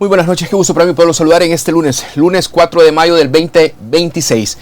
Muy buenas noches, qué gusto para mí poderlos saludar en este lunes 4 de mayo del 2026.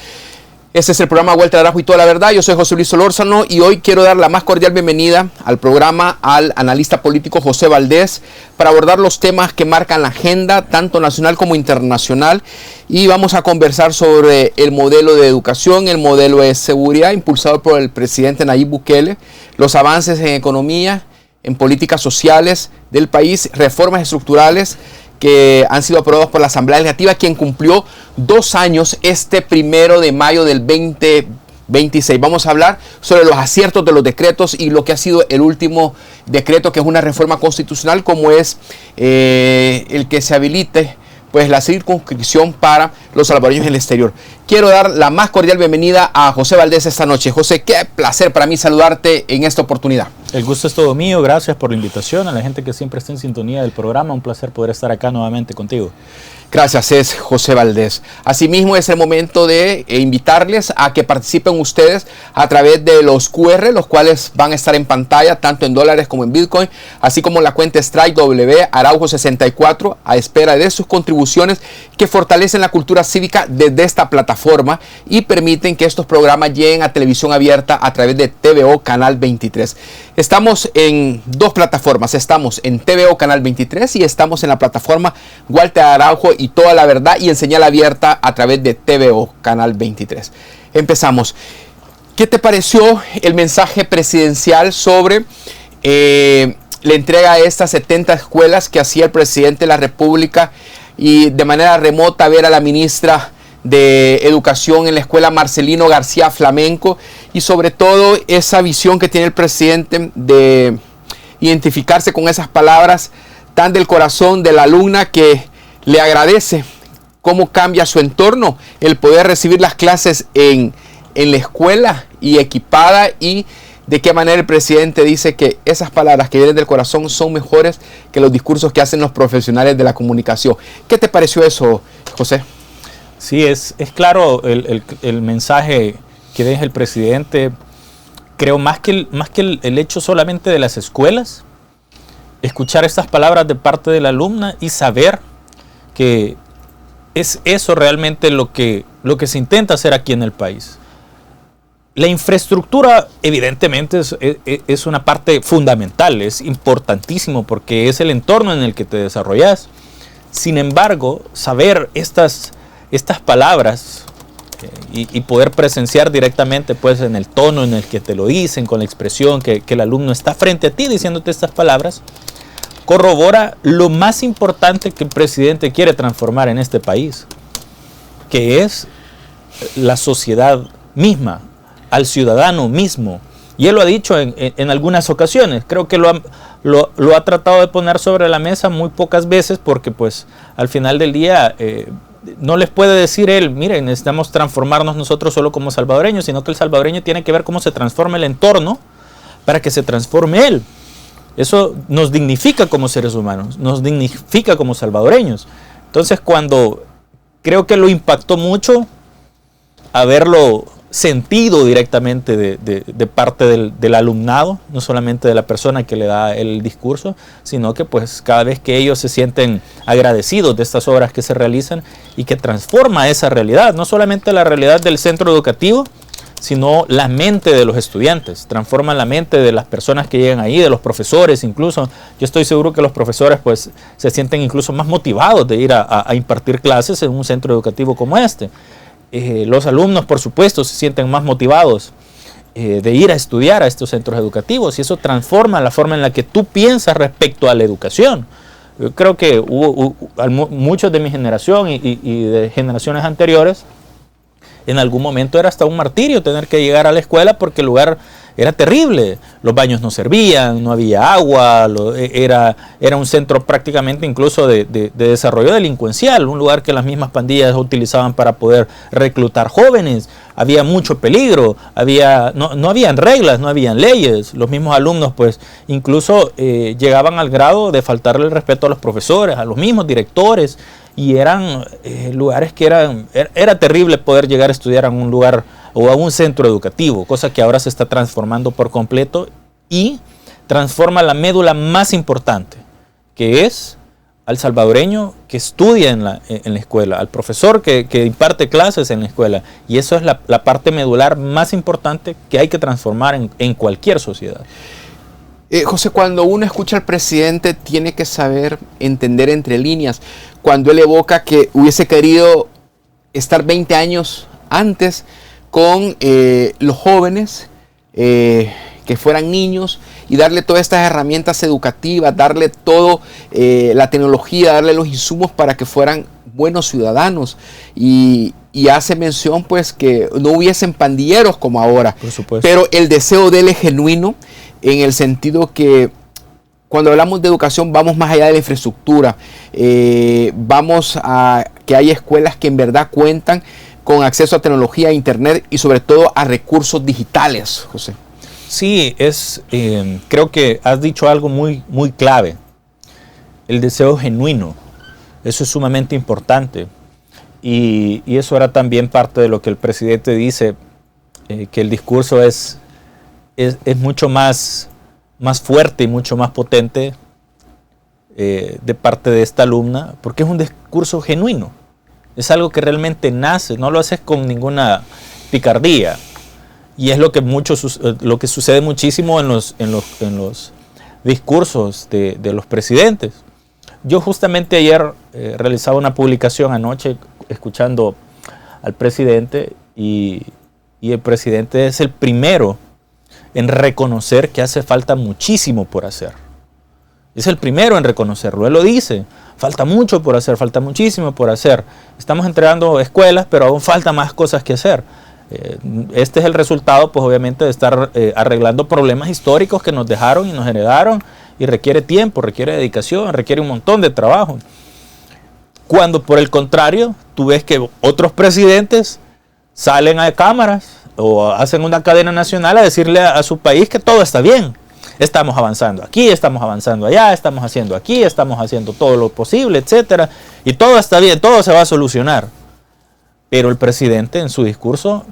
Este es el programa Walter Araujo y toda la verdad. Yo soy José Luis Solórzano y hoy quiero dar la más cordial bienvenida al programa al analista político José Valdés para abordar los temas que marcan la agenda tanto nacional como internacional, y vamos a conversar sobre el modelo de educación, el modelo de seguridad impulsado por el presidente Nayib Bukele, los avances en economía, en políticas sociales del país, reformas estructurales que han sido aprobados por la Asamblea Legislativa, quien cumplió 2 años este 1 de mayo del 2026. Vamos a hablar sobre los aciertos de los decretos y lo que ha sido el último decreto, que es una reforma constitucional, como es el que se habilite pues la circunscripción para los salvadoreños en el exterior. Quiero dar la más cordial bienvenida a José Valdés esta noche. José, qué placer para mí saludarte en esta oportunidad. El gusto es todo mío, gracias por la invitación, a la gente que siempre está en sintonía del programa, un placer poder estar acá nuevamente contigo. Gracias, es José Valdés. Asimismo, es el momento de invitarles a que participen ustedes a través de los QR, los cuales van a estar en pantalla, tanto en dólares como en Bitcoin, así como la cuenta Strike W Araujo 64, a espera de sus contribuciones que fortalecen la cultura cívica desde esta plataforma y permiten que estos programas lleguen a televisión abierta a través de TVO Canal 23. Estamos en 2 plataformas, estamos en TVO Canal 23 y estamos en la plataforma Walter Araujo y toda la verdad, y en señal abierta a través de TVO Canal 23. Empezamos. ¿Qué te pareció el mensaje presidencial sobre la entrega de estas 70 escuelas que hacía el presidente de la República, y de manera remota ver a la ministra de Educación en la escuela Marcelino García Flamenco, y sobre todo esa visión que tiene el presidente de identificarse con esas palabras tan del corazón de la alumna, que le agradece cómo cambia su entorno el poder recibir las clases en la escuela y equipada, y de qué manera el presidente dice que esas palabras que vienen del corazón son mejores que los discursos que hacen los profesionales de la comunicación. ¿Qué te pareció eso, José? Sí, es claro el mensaje que deja el presidente. Creo más que el hecho solamente de las escuelas, escuchar estas palabras de parte de la alumna y saber que es eso realmente lo que se intenta hacer aquí en el país. La infraestructura evidentemente es una parte fundamental, es importantísimo porque es el entorno en el que te desarrollas. Sin embargo, saber estas palabras y poder presenciar directamente pues en el tono en el que te lo dicen, con la expresión que el alumno está frente a ti diciéndote estas palabras, corrobora lo más importante que el presidente quiere transformar en este país, que es la sociedad misma, al ciudadano mismo. Y él lo ha dicho en algunas ocasiones. Creo que lo ha tratado de poner sobre la mesa muy pocas veces, porque pues al final del día no les puede decir él, miren, necesitamos transformarnos nosotros solo como salvadoreños, sino que el salvadoreño tiene que ver cómo se transforma el entorno para que se transforme él. Eso nos dignifica como seres humanos, nos dignifica como salvadoreños. Entonces, cuando creo que lo impactó mucho haberlo sentido directamente de parte del alumnado, no solamente de la persona que le da el discurso, sino que pues cada vez que ellos se sienten agradecidos de estas obras que se realizan y que transforma esa realidad, no solamente la realidad del centro educativo, sino la mente de los estudiantes, transforman la mente de las personas que llegan ahí, de los profesores incluso. Yo estoy seguro que los profesores pues se sienten incluso más motivados de ir a impartir clases en un centro educativo como este. Los alumnos, por supuesto, se sienten más motivados de ir a estudiar a estos centros educativos, y eso transforma la forma en la que tú piensas respecto a la educación. Yo creo que muchos de mi generación y de generaciones anteriores, en algún momento era hasta un martirio tener que llegar a la escuela porque el lugar era terrible. Los baños no servían, no había agua, era un centro prácticamente incluso de desarrollo delincuencial, un lugar que las mismas pandillas utilizaban para poder reclutar jóvenes. Había mucho peligro, no habían reglas, no habían leyes. Los mismos alumnos pues incluso llegaban al grado de faltarle el respeto a los profesores, a los mismos directores, y eran lugares que era terrible poder llegar a estudiar en un lugar o a un centro educativo, cosa que ahora se está transformando por completo y transforma la médula más importante, que es al salvadoreño que estudia en la escuela, al profesor que imparte clases en la escuela. Y eso es la parte medular más importante que hay que transformar en cualquier sociedad. José, cuando uno escucha al presidente tiene que saber entender entre líneas. Cuando él evoca que hubiese querido estar 20 años antes con los jóvenes, que fueran niños, y darle todas estas herramientas educativas, darle todo la tecnología, darle los insumos para que fueran buenos ciudadanos. Y hace mención pues que no hubiesen pandilleros como ahora. Por supuesto. Pero el deseo de él es genuino, en el sentido que cuando hablamos de educación vamos más allá de la infraestructura. Vamos a que haya escuelas que en verdad cuentan con acceso a tecnología, a internet y sobre todo a recursos digitales, José. Sí, creo que has dicho algo muy, muy clave. El deseo genuino. Eso es sumamente importante. Y eso era también parte de lo que el presidente dice, que el discurso es mucho más fuerte y mucho más potente de parte de esta alumna, porque es un discurso genuino. Es algo que realmente nace, no lo haces con ninguna picardía. Y es lo que sucede muchísimo en los discursos de los presidentes. Yo justamente ayer realizaba una publicación anoche escuchando al presidente y el presidente es el primero en reconocer que hace falta muchísimo por hacer. Es el primero en reconocerlo. Él lo dice. Falta mucho por hacer, falta muchísimo por hacer. Estamos entregando escuelas, pero aún falta más cosas que hacer. Este es el resultado, pues obviamente, de estar arreglando problemas históricos que nos dejaron y nos heredaron, y requiere tiempo, requiere dedicación, requiere un montón de trabajo. Cuando por el contrario, tú ves que otros presidentes salen a cámaras o hacen una cadena nacional a decirle a su país que todo está bien. Estamos avanzando aquí, estamos avanzando allá, estamos haciendo aquí, estamos haciendo todo lo posible, etcétera, y todo está bien, todo se va a solucionar. Pero el presidente en su discurso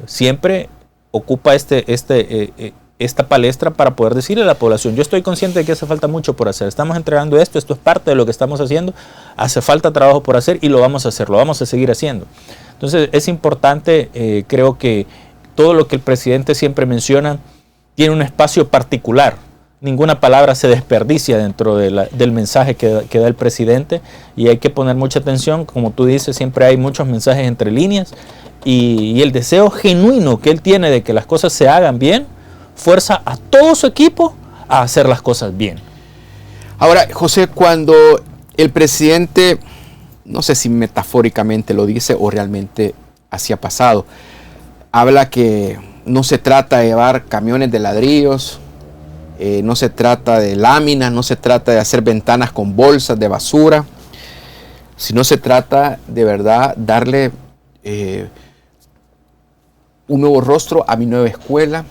siempre ocupa esta palestra para poder decirle a la población: yo estoy consciente de que hace falta mucho por hacer, estamos entregando esto es parte de lo que estamos haciendo, hace falta trabajo por hacer y lo vamos a hacer, lo vamos a seguir haciendo. Entonces es importante, creo que todo lo que el presidente siempre menciona tiene un espacio particular. Ninguna palabra se desperdicia dentro del mensaje que da el presidente, y hay que poner mucha atención. Como tú dices, siempre hay muchos mensajes entre líneas, y el deseo genuino que él tiene de que las cosas se hagan bien fuerza a todo su equipo a hacer las cosas bien. Ahora, José, cuando el presidente, no sé si metafóricamente lo dice o realmente así ha pasado, habla que no se trata de llevar camiones de ladrillos, no se trata de láminas, no se trata de hacer ventanas con bolsas de basura, sino se trata de verdad darle un nuevo rostro a mi nueva escuela.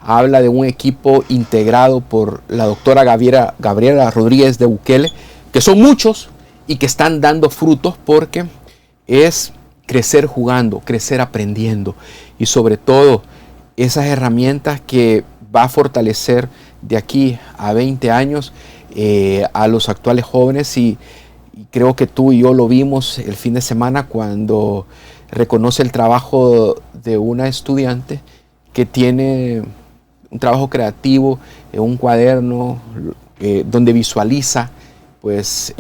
Habla de un equipo integrado por la doctora Gabriela Rodríguez de Bukele, que son muchos y que están dando frutos, porque es crecer jugando, crecer aprendiendo, y sobre todo esas herramientas que va a fortalecer de aquí a 20 años a los actuales jóvenes. Y creo que tú y yo lo vimos el fin de semana cuando reconoce el trabajo de una estudiante que tiene un trabajo creativo, un cuaderno donde visualiza pues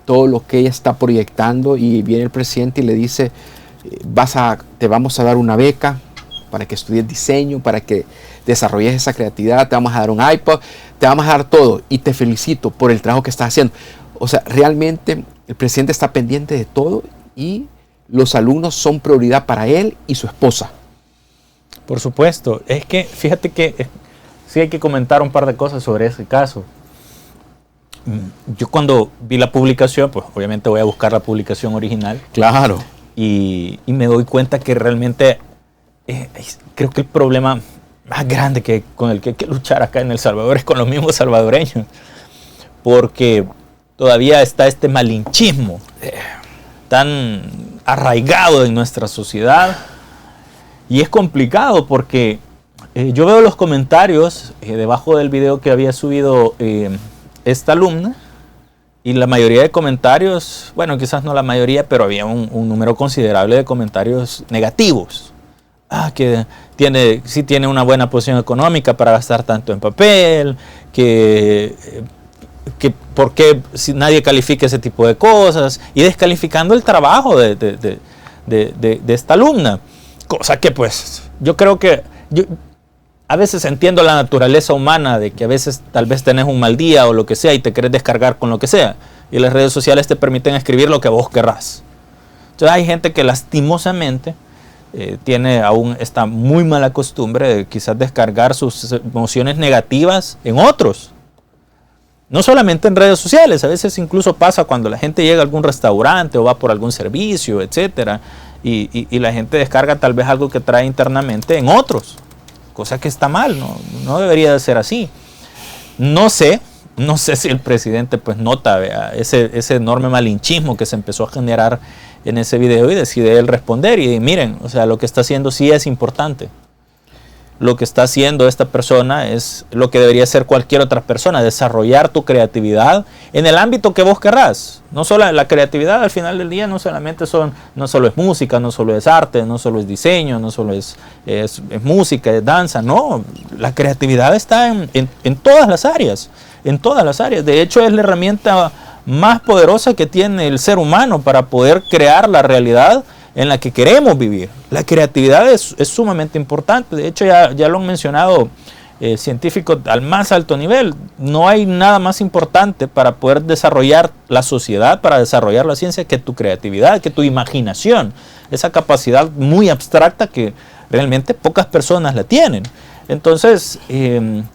todo lo que ella está proyectando, y viene el presidente y le dice: te vamos a dar una beca para que estudies diseño, para que desarrolles esa creatividad, te vamos a dar un iPod, te vamos a dar todo, y te felicito por el trabajo que estás haciendo. O sea, realmente el presidente está pendiente de todo, y los alumnos son prioridad para él y su esposa. Por supuesto. Es que fíjate que sí hay que comentar un par de cosas sobre ese caso. Yo cuando vi la publicación, pues obviamente voy a buscar la publicación original. Claro. Y me doy cuenta que realmente creo que el problema más grande con el que hay que luchar acá en El Salvador es con los mismos salvadoreños. Porque todavía está este malinchismo tan arraigado en nuestra sociedad. Y es complicado porque yo veo los comentarios debajo del video que había subido esta alumna, Y la mayoría de comentarios, bueno, quizás no la mayoría, pero había un número considerable de comentarios negativos. Que sí tiene una buena posición económica para gastar tanto en papel, que por qué si nadie califica ese tipo de cosas, y descalificando el trabajo de esta alumna. Cosa que pues yo creo que yo a veces entiendo la naturaleza humana de que a veces tal vez tenés un mal día o lo que sea y te querés descargar con lo que sea, y las redes sociales te permiten escribir lo que vos querrás. Entonces hay gente que lastimosamente tiene aún esta muy mala costumbre de quizás descargar sus emociones negativas en otros. No solamente en redes sociales, a veces incluso pasa cuando la gente llega a algún restaurante o va por algún servicio, etcétera, y la gente descarga tal vez algo que trae internamente en otros, cosa que está mal, no debería de ser así. No sé si el presidente pues nota ese enorme malinchismo que se empezó a generar en ese video y decide él responder y miren, o sea, lo que está haciendo sí es importante. Lo que está haciendo esta persona es lo que debería hacer cualquier otra persona, desarrollar tu creatividad en el ámbito que vos querrás. No solo la creatividad al final del día no solo es música, no solo es arte, no solo es diseño, no solo es música, es danza, no, la creatividad está en todas las áreas, en todas las áreas. De hecho es la herramienta más poderosa que tiene el ser humano para poder crear la realidad en la que queremos vivir. La creatividad es sumamente importante. De hecho, ya lo han mencionado científicos al más alto nivel. No hay nada más importante para poder desarrollar la sociedad, para desarrollar la ciencia, que tu creatividad, que tu imaginación. Esa capacidad muy abstracta que realmente pocas personas la tienen. Entonces,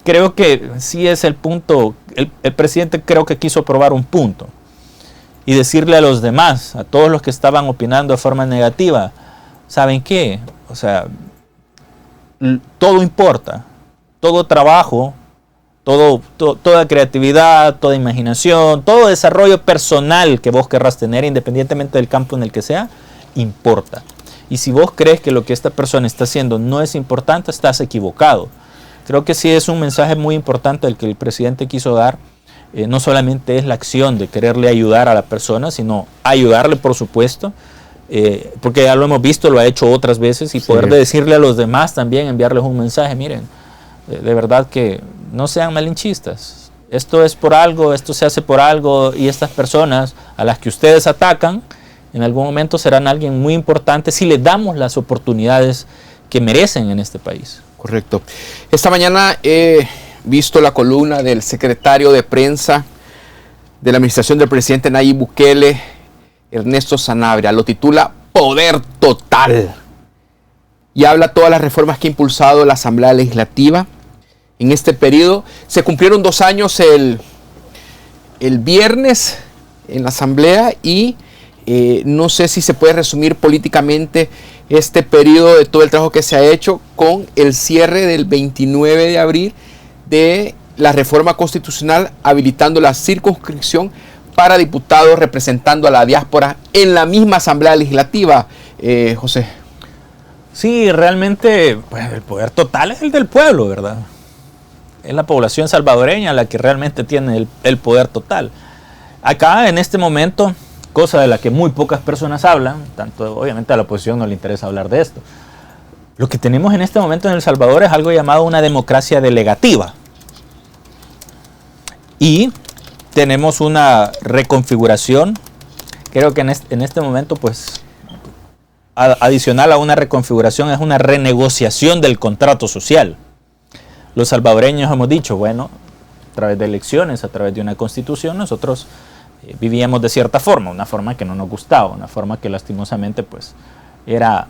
creo que sí es el punto. El presidente creo que quiso probar un punto. Y decirle a los demás, a todos los que estaban opinando de forma negativa, ¿saben qué? O sea, todo importa, todo trabajo, toda creatividad, toda imaginación, todo desarrollo personal que vos querrás tener, independientemente del campo en el que sea, importa. Y si vos crees que lo que esta persona está haciendo no es importante, estás equivocado. Creo que sí es un mensaje muy importante el que el presidente quiso dar. No solamente es la acción de quererle ayudar a la persona, sino ayudarle, por supuesto, porque ya lo hemos visto, lo ha hecho otras veces, y poder decirle a los demás también, enviarles un mensaje, miren, de verdad que no sean malinchistas, esto es por algo, esto se hace por algo, y estas personas a las que ustedes atacan, en algún momento serán alguien muy importante si les damos las oportunidades que merecen en este país. Correcto. Esta mañana visto la columna del secretario de prensa de la administración del presidente Nayib Bukele, Ernesto Sanabria. Lo titula Poder Total. Y habla todas las reformas que ha impulsado la Asamblea Legislativa en este periodo. Se cumplieron 2 años el viernes en la Asamblea y no sé si se puede resumir políticamente este periodo de todo el trabajo que se ha hecho con el cierre del 29 de abril de la reforma constitucional habilitando la circunscripción para diputados representando a la diáspora en la misma Asamblea Legislativa, José. Sí, realmente pues, el poder total es el del pueblo, ¿verdad? Es la población salvadoreña la que realmente tiene el poder total. Acá en este momento, cosa de la que muy pocas personas hablan, tanto obviamente a la oposición no le interesa hablar de esto, lo que tenemos en este momento en El Salvador es algo llamado una democracia delegativa. Y tenemos una reconfiguración, creo que en este momento, pues, adicional a una reconfiguración, es una renegociación del contrato social. Los salvadoreños hemos dicho, bueno, a través de elecciones, a través de una constitución, nosotros vivíamos de cierta forma, una forma que no nos gustaba, una forma que lastimosamente, pues, era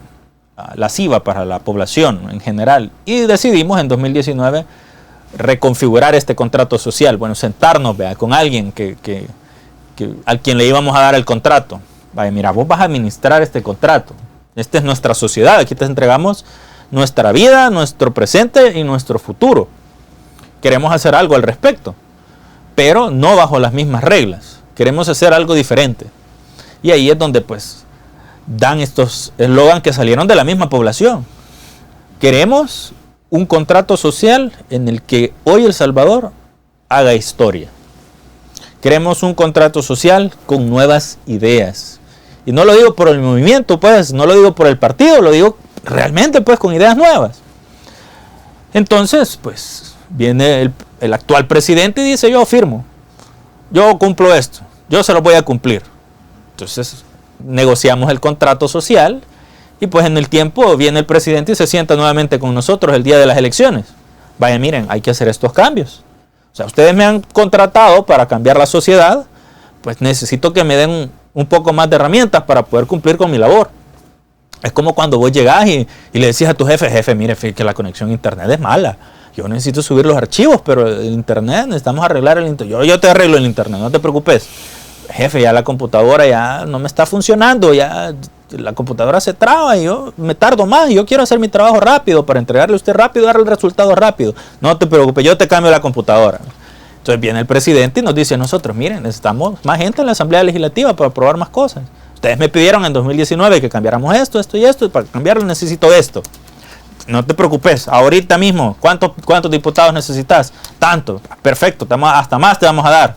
lasciva para la población en general. Y decidimos en 2019 reconfigurar este contrato social, bueno, sentarnos con alguien al quien le íbamos a dar el contrato. Vaya, mira, vos vas a administrar este contrato. Esta es nuestra sociedad, aquí te entregamos nuestra vida, nuestro presente y nuestro futuro. Queremos hacer algo al respecto, pero no bajo las mismas reglas. Queremos hacer algo diferente. Y ahí es donde pues dan estos eslogans que salieron de la misma población. Queremos un contrato social en el que hoy El Salvador haga historia. queremos un contrato social con nuevas ideas. Y no lo digo por el movimiento, pues, no lo digo por el partido, lo digo realmente, pues, con ideas nuevas. Entonces, pues, viene el actual presidente y dice, yo firmo, yo cumplo esto, yo se lo voy a cumplir. Entonces, negociamos el contrato social y pues en el tiempo viene el presidente y se sienta nuevamente con nosotros el día de las elecciones. Vaya, miren, hay que hacer estos cambios. O sea, ustedes me han contratado para cambiar la sociedad, pues necesito que me den un poco más de herramientas para poder cumplir con mi labor. Es como cuando vos llegás y le decís a tu jefe, mire, que la conexión a internet es mala. Yo necesito subir los archivos, pero el internet, necesitamos arreglar el internet. Yo te arreglo el internet, no te preocupes. Jefe, ya la computadora ya no me está funcionando, ya la computadora se traba y yo me tardo más. Yo quiero hacer mi trabajo rápido para entregarle a usted rápido, darle el resultado rápido. No te preocupes, yo te cambio la computadora. Entonces viene el presidente y nos dice a nosotros, miren, necesitamos más gente en la Asamblea Legislativa para aprobar más cosas. Ustedes me pidieron en 2019 que cambiáramos esto, esto y esto, y para cambiarlo necesito esto. No te preocupes, ahorita mismo, ¿cuántos diputados necesitas? Tanto, perfecto, hasta más te vamos a dar.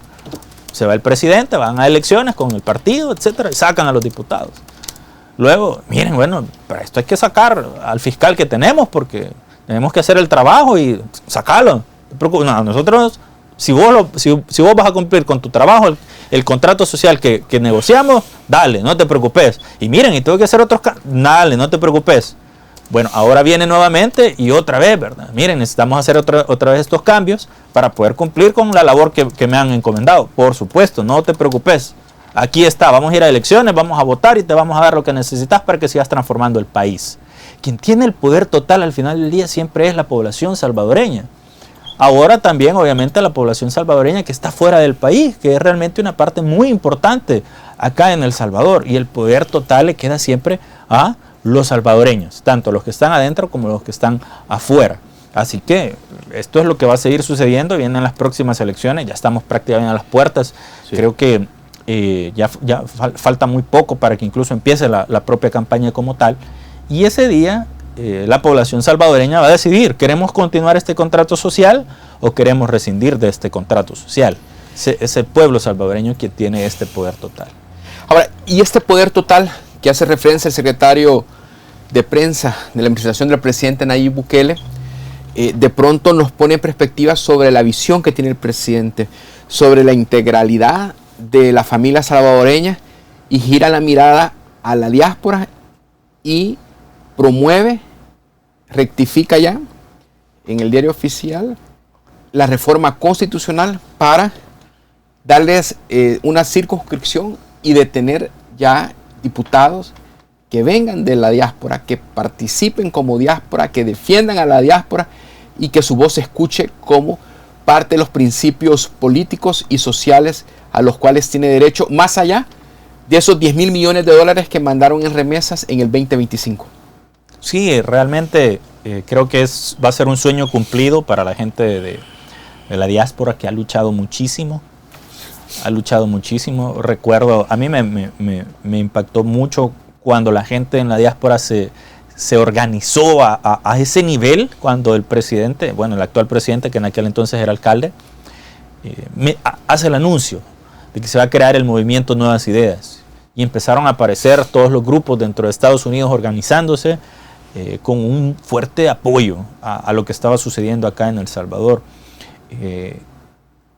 Se va el presidente, van a elecciones con el partido, etcétera, y sacan a los diputados. Luego, miren, bueno, para esto hay que sacar al fiscal que tenemos porque tenemos que hacer el trabajo y sacarlo. No, nosotros, si vos vas a cumplir con tu trabajo, el contrato social que negociamos, dale, no te preocupes. Y miren, y tengo que hacer otros cambios, dale, no te preocupes. Bueno, ahora viene nuevamente y otra vez, ¿verdad? Miren, necesitamos hacer otra vez estos cambios para poder cumplir con la labor que me han encomendado. Por supuesto, no te preocupes. Aquí está, vamos a ir a elecciones, vamos a votar y te vamos a dar lo que necesitas para que sigas transformando el país. Quien tiene el poder total al final del día siempre es la población salvadoreña. Ahora también, obviamente, la población salvadoreña que está fuera del país, que es realmente una parte muy importante acá en El Salvador. Y el poder total le queda siempre a los salvadoreños, tanto los que están adentro como los que están afuera. Así que esto es lo que va a seguir sucediendo. Vienen las próximas elecciones, ya estamos prácticamente a las puertas. Sí. Creo que ya falta muy poco para que incluso empiece la propia campaña como tal. Y ese día la población salvadoreña va a decidir, ¿queremos continuar este contrato social o queremos rescindir de este contrato social? Es el pueblo salvadoreño quien tiene este poder total. Ahora, y este poder total que hace referencia el secretario de prensa de la administración del presidente Nayib Bukele, de pronto nos pone en perspectiva sobre la visión que tiene el presidente, sobre la integralidad de la familia salvadoreña, y gira la mirada a la diáspora y promueve, rectifica ya en el diario oficial la reforma constitucional para darles una circunscripción y de tener ya diputados que vengan de la diáspora, que participen como diáspora, que defiendan a la diáspora y que su voz se escuche como parte de los principios políticos y sociales a los cuales tiene derecho, más allá de esos 10,000 millones de dólares que mandaron en remesas en el 2025. Sí, realmente creo que va a ser un sueño cumplido para la gente de la diáspora que ha luchado muchísimo. Recuerdo, a mí me impactó mucho cuando la gente en la diáspora se organizó a ese nivel, cuando el presidente, bueno, el actual presidente, que en aquel entonces era alcalde, hace el anuncio de que se va a crear el movimiento Nuevas Ideas. Y empezaron a aparecer todos los grupos dentro de Estados Unidos organizándose con un fuerte apoyo a lo que estaba sucediendo acá en El Salvador.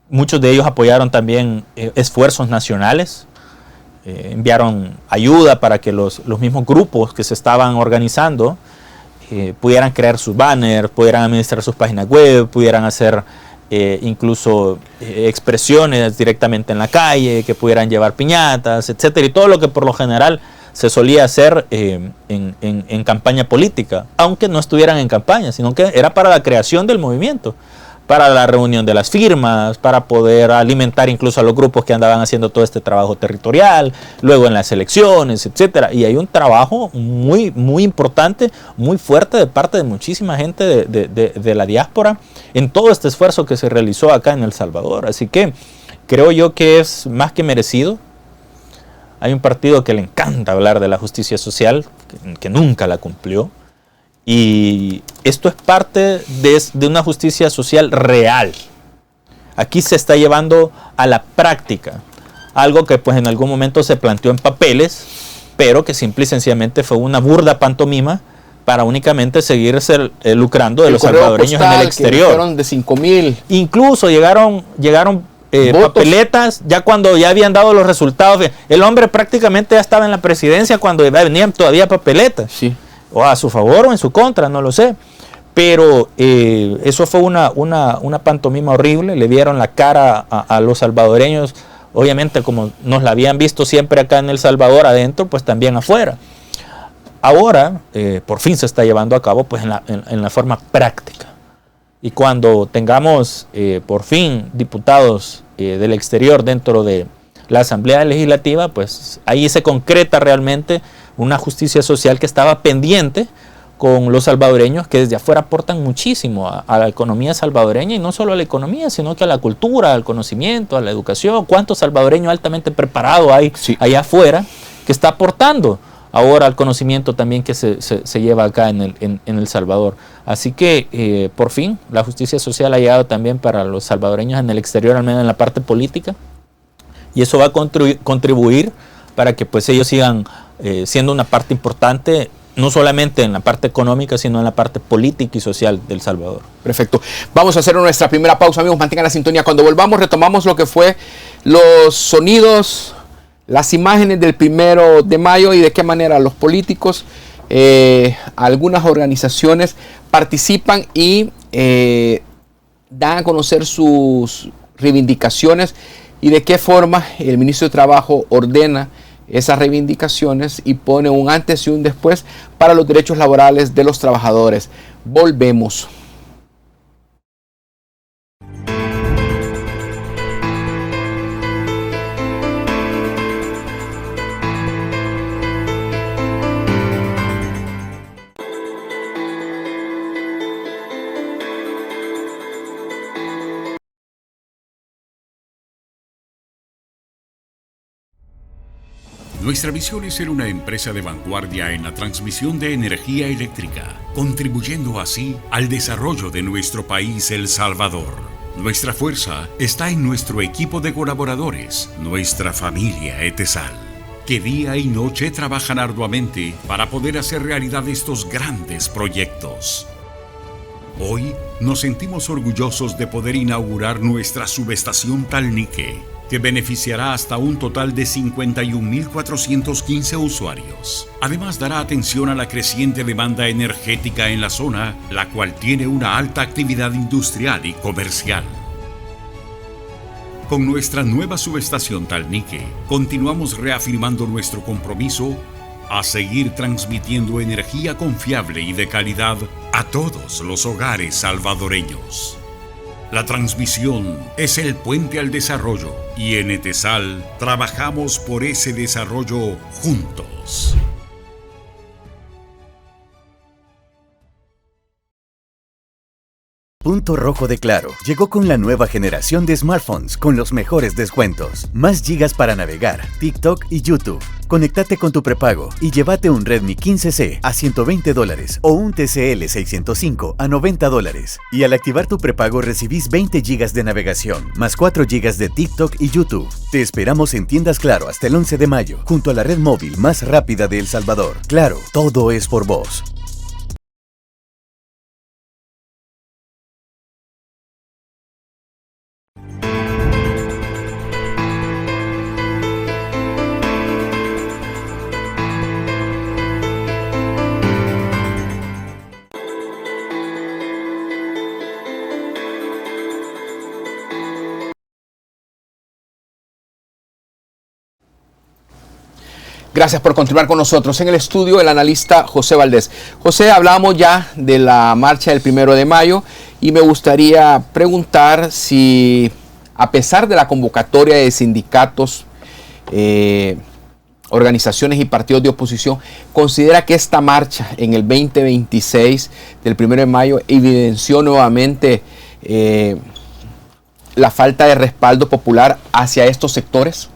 Muchos de ellos apoyaron también esfuerzos nacionales, enviaron ayuda para que los mismos grupos que se estaban organizando pudieran crear sus banners, pudieran administrar sus páginas web, pudieran hacer incluso expresiones directamente en la calle, que pudieran llevar piñatas, etcétera, y todo lo que por lo general se solía hacer en campaña política, aunque no estuvieran en campaña, sino que era para la creación del movimiento, para la reunión de las firmas, para poder alimentar incluso a los grupos que andaban haciendo todo este trabajo territorial, luego en las elecciones, etcétera. Y hay un trabajo muy, muy importante, muy fuerte de parte de muchísima gente de la diáspora en todo este esfuerzo que se realizó acá en El Salvador. Así que creo yo que es más que merecido. Hay un partido que le encanta hablar de la justicia social, que nunca la cumplió. Y esto es parte de una justicia social real. Aquí se está llevando a la práctica algo que pues en algún momento se planteó en papeles, pero que simple y sencillamente fue una burda pantomima para únicamente seguirse lucrando de los salvadoreños en el exterior. Fueron de 5,000. Incluso llegaron papeletas ya cuando ya habían dado los resultados. El hombre prácticamente ya estaba en la presidencia cuando venían todavía papeletas. Sí. O a su favor o en su contra, no lo sé. Pero eso fue una pantomima horrible. Le dieron la cara a los salvadoreños, obviamente como nos la habían visto siempre acá en El Salvador adentro, pues también afuera. Ahora, por fin se está llevando a cabo pues en la forma práctica. Y cuando tengamos por fin diputados del exterior dentro de la Asamblea Legislativa, pues ahí se concreta realmente una justicia social que estaba pendiente con los salvadoreños, que desde afuera aportan muchísimo a la economía salvadoreña, y no solo a la economía, sino que a la cultura, al conocimiento, a la educación. ¿Cuántos salvadoreños altamente preparados hay allá afuera que está aportando ahora al conocimiento también que se lleva acá en El Salvador? Así que por fin la justicia social ha llegado también para los salvadoreños en el exterior, al menos en la parte política, y eso va a contribuir para que pues ellos sigan siendo una parte importante, no solamente en la parte económica, sino en la parte política y social del Salvador. Perfecto. Vamos a hacer nuestra primera pausa, amigos. Mantengan la sintonía. Cuando volvamos, retomamos lo que fue los sonidos, las imágenes del 1 de mayo y de qué manera los políticos, algunas organizaciones participan y dan a conocer sus reivindicaciones y de qué forma el ministro de Trabajo ordena esas reivindicaciones y pone un antes y un después para los derechos laborales de los trabajadores. Volvemos. Nuestra misión es ser una empresa de vanguardia en la transmisión de energía eléctrica, contribuyendo así al desarrollo de nuestro país, El Salvador. Nuestra fuerza está en nuestro equipo de colaboradores, nuestra familia ETESAL, que día y noche trabajan arduamente para poder hacer realidad estos grandes proyectos. Hoy nos sentimos orgullosos de poder inaugurar nuestra subestación Talnique, que beneficiará hasta un total de 51.415 usuarios. Además, dará atención a la creciente demanda energética en la zona, la cual tiene una alta actividad industrial y comercial. Con nuestra nueva subestación Talnique, continuamos reafirmando nuestro compromiso a seguir transmitiendo energía confiable y de calidad a todos los hogares salvadoreños. La transmisión es el puente al desarrollo y en ETESAL trabajamos por ese desarrollo juntos. Punto Rojo de Claro llegó con la nueva generación de smartphones con los mejores descuentos. Más gigas para navegar, TikTok y YouTube. Conéctate con tu prepago y llévate un Redmi 15C a $120 o un TCL 605 a $90. Y al activar tu prepago recibís 20 gigas de navegación, más 4 gigas de TikTok y YouTube. Te esperamos en tiendas Claro hasta el 11 de mayo, junto a la red móvil más rápida de El Salvador. Claro, todo es por vos. Gracias por continuar con nosotros. En el estudio, el analista José Valdés. José, hablábamos ya de la marcha del 1 de mayo y me gustaría preguntar si, a pesar de la convocatoria de sindicatos, organizaciones y partidos de oposición, considera que esta marcha en el 2026 del 1 de mayo evidenció nuevamente la falta de respaldo popular hacia estos sectores.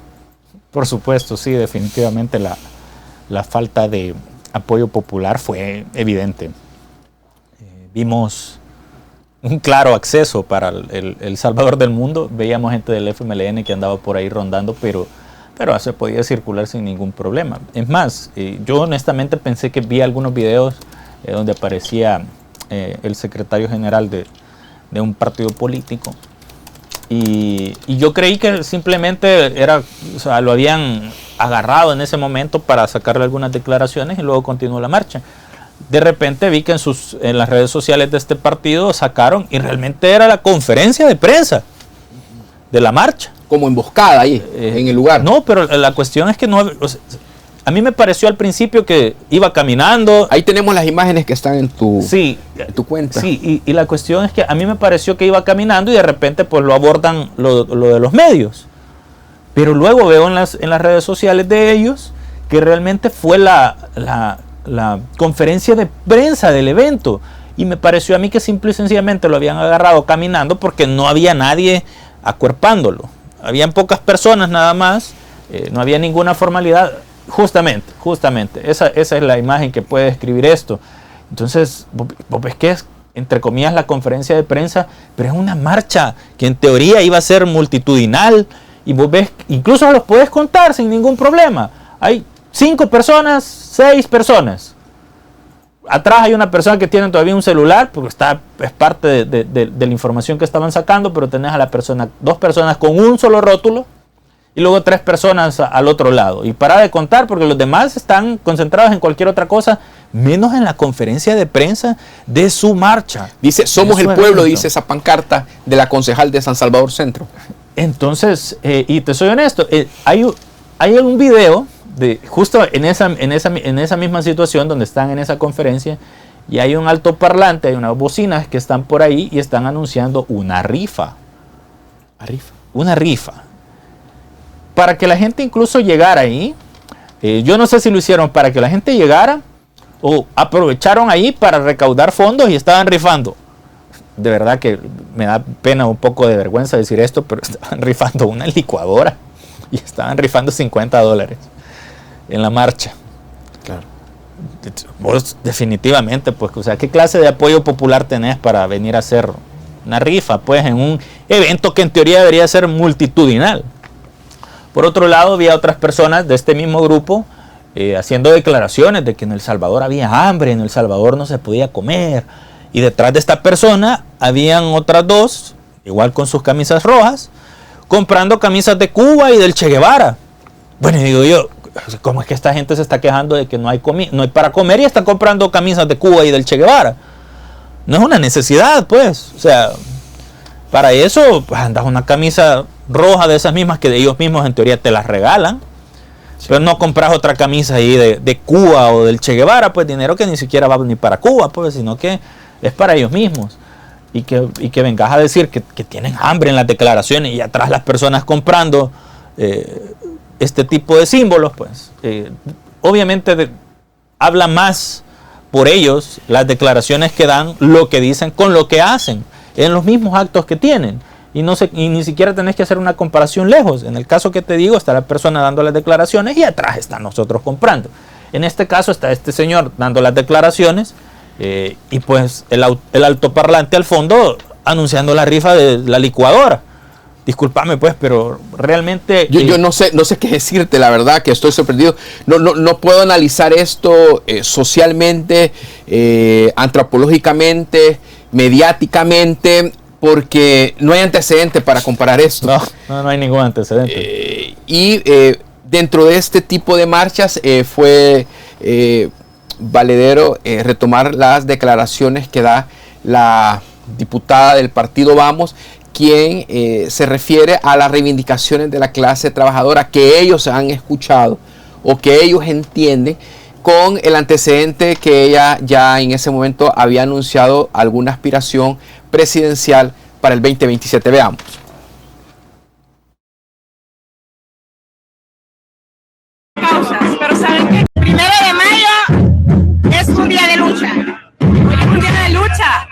Por supuesto, sí, definitivamente la falta de apoyo popular fue evidente. Vimos un claro acceso para el Salvador del mundo. Veíamos gente del FMLN que andaba por ahí rondando, pero se podía circular sin ningún problema. Es más, yo honestamente pensé que vi algunos videos donde aparecía el secretario general de un partido político, y yo creí que simplemente lo habían agarrado en ese momento para sacarle algunas declaraciones y luego continuó la marcha. De repente vi que en las redes sociales de este partido sacaron, y realmente era la conferencia de prensa de la marcha. Como emboscada ahí, en el lugar. No, pero la cuestión es que no... a mí me pareció al principio que iba caminando. Ahí tenemos las imágenes que están en tu cuenta. Sí, y la cuestión es que a mí me pareció que iba caminando y de repente pues lo abordan lo de los medios. Pero luego veo en las redes sociales de ellos que realmente fue la conferencia de prensa del evento. Y me pareció a mí que simple y sencillamente lo habían agarrado caminando porque no había nadie acuerpándolo. Habían pocas personas nada más, no había ninguna formalidad. Justamente, esa es la imagen que puede describir esto. Entonces, vos ves que es, entre comillas, la conferencia de prensa, pero es una marcha que en teoría iba a ser multitudinal, y vos ves, incluso los puedes contar sin ningún problema. Hay 5 personas, 6 personas. Atrás hay una persona que tiene todavía un celular, porque es parte de la información que estaban sacando, pero tenés a 2 personas con un solo rótulo, y luego 3 personas al otro lado. Y para de contar, porque los demás están concentrados en cualquier otra cosa, menos en la conferencia de prensa de su marcha. Dice, somos el pueblo, dice esa pancarta de la concejal de San Salvador Centro. Entonces, y te soy honesto, hay un video justo en esa misma situación donde están en esa conferencia, y hay un altoparlante, hay unas bocinas que están por ahí y están anunciando una rifa. Una rifa. Para que la gente incluso llegara ahí. Yo no sé si lo hicieron para que la gente llegara o aprovecharon ahí para recaudar fondos y estaban rifando. De verdad que me da pena, un poco de vergüenza decir esto, pero estaban rifando una licuadora y estaban rifando $50 en la marcha. Claro. Vos definitivamente, pues, o sea, ¿qué clase de apoyo popular tenés para venir a hacer una rifa, pues, en un evento que en teoría debería ser multitudinal? Por otro lado, había otras personas de este mismo grupo haciendo declaraciones de que en El Salvador había hambre, en El Salvador no se podía comer. Y detrás de esta persona habían otras 2, igual con sus camisas rojas, comprando camisas de Cuba y del Che Guevara. Bueno, y digo yo, ¿cómo es que esta gente se está quejando de que no hay para comer y está comprando camisas de Cuba y del Che Guevara? No es una necesidad, pues. O sea, para eso pues, andas una camisa roja de esas mismas que ellos mismos en teoría te las regalan. Sí. Pero no compras otra camisa ahí de Cuba o del Che Guevara, pues dinero que ni siquiera va ni para Cuba, pues, sino que es para ellos mismos. Y que vengas a decir que tienen hambre en las declaraciones y atrás las personas comprando este tipo de símbolos, pues obviamente habla más por ellos las declaraciones que dan, lo que dicen con lo que hacen en los mismos actos que tienen. Y ni siquiera tenés que hacer una comparación lejos. En el caso que te digo, está la persona dando las declaraciones y atrás están nosotros comprando. En este caso está este señor dando las declaraciones y pues el altoparlante al fondo anunciando la rifa de la licuadora. Discúlpame pues, pero realmente... Yo no sé qué decirte, la verdad que estoy sorprendido. No puedo analizar esto socialmente, antropológicamente, mediáticamente, porque no hay antecedente para comparar esto. No hay ningún antecedente. Dentro de este tipo de marchas fue valedero retomar las declaraciones que da la diputada del partido Vamos, quien se refiere a las reivindicaciones de la clase trabajadora que ellos han escuchado o que ellos entienden, con el antecedente que ella ya en ese momento había anunciado alguna aspiración presidencial para el 2027. Veamos. Causas, pero saben que el 1 de mayo es un día de lucha. Hoy es un día de lucha.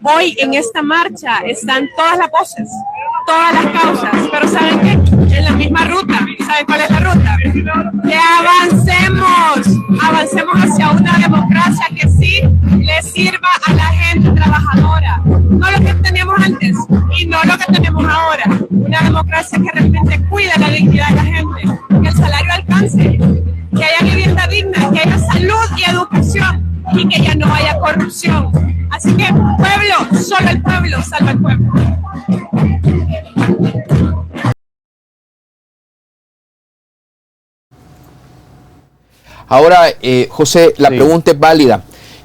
Hoy en esta marcha están todas las voces, todas las causas, pero saben que en la misma ruta. ¿Saben cuál es la ruta? Que avancemos hacia una democracia que sí le sirva a la gente trabajadora, no lo que teníamos antes y no lo que tenemos ahora. Una democracia que realmente cuida la dignidad de la gente, que el salario alcance, que haya vivienda digna, que haya salud y educación y que ya no haya corrupción. Así que pueblo, solo el pueblo salva al pueblo. Ahora, José, la pregunta es válida.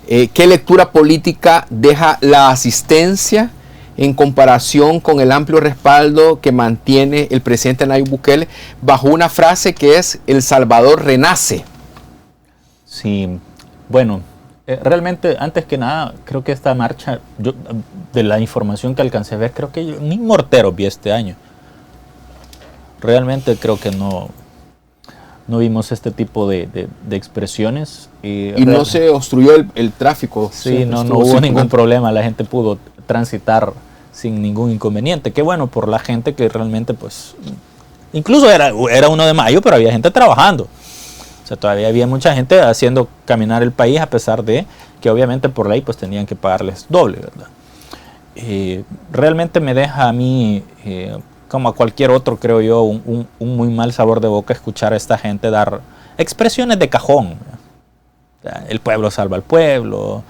¿Qué lectura política deja la asistencia en comparación con el amplio respaldo que mantiene el presidente Nayib Bukele bajo una frase que es El Salvador renace? Sí, bueno, realmente, antes que nada, creo que esta marcha, yo, de la información que alcancé a ver, creo que yo ni morteros vi este año. Realmente creo que no vimos este tipo de expresiones. Y no se obstruyó el tráfico. Sí, no hubo ningún problema, la gente pudo transitar sin ningún inconveniente. Qué bueno por la gente que realmente, pues, incluso era 1 de mayo, pero había gente trabajando. O sea, todavía había mucha gente haciendo caminar el país, a pesar de que obviamente por ley pues tenían que pagarles doble, ¿verdad? Realmente me deja a mí, como a cualquier otro, creo yo, un muy mal sabor de boca escuchar a esta gente dar expresiones de cajón. O sea, el pueblo salva al pueblo,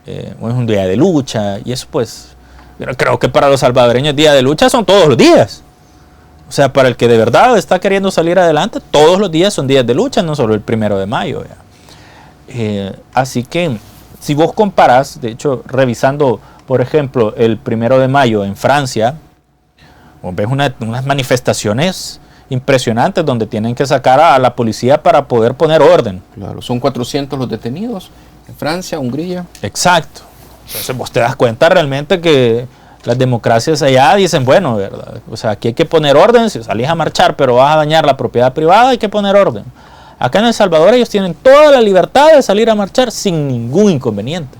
es un día de lucha, y eso pues, yo creo que para los salvadoreños día de lucha son todos los días. O sea, para el que de verdad está queriendo salir adelante, todos los días son días de lucha, no solo el 1 de mayo. Así que, si vos comparás, de hecho, revisando, por ejemplo, el 1 de mayo en Francia, vos ves unas manifestaciones impresionantes donde tienen que sacar a la policía para poder poner orden. Claro, son 400 los detenidos en Francia, Hungría. Exacto. Entonces vos te das cuenta realmente que las democracias allá dicen, bueno, ¿verdad? O sea, aquí hay que poner orden. Si salís a marchar pero vas a dañar la propiedad privada, hay que poner orden. Acá en El Salvador ellos tienen toda la libertad de salir a marchar sin ningún inconveniente.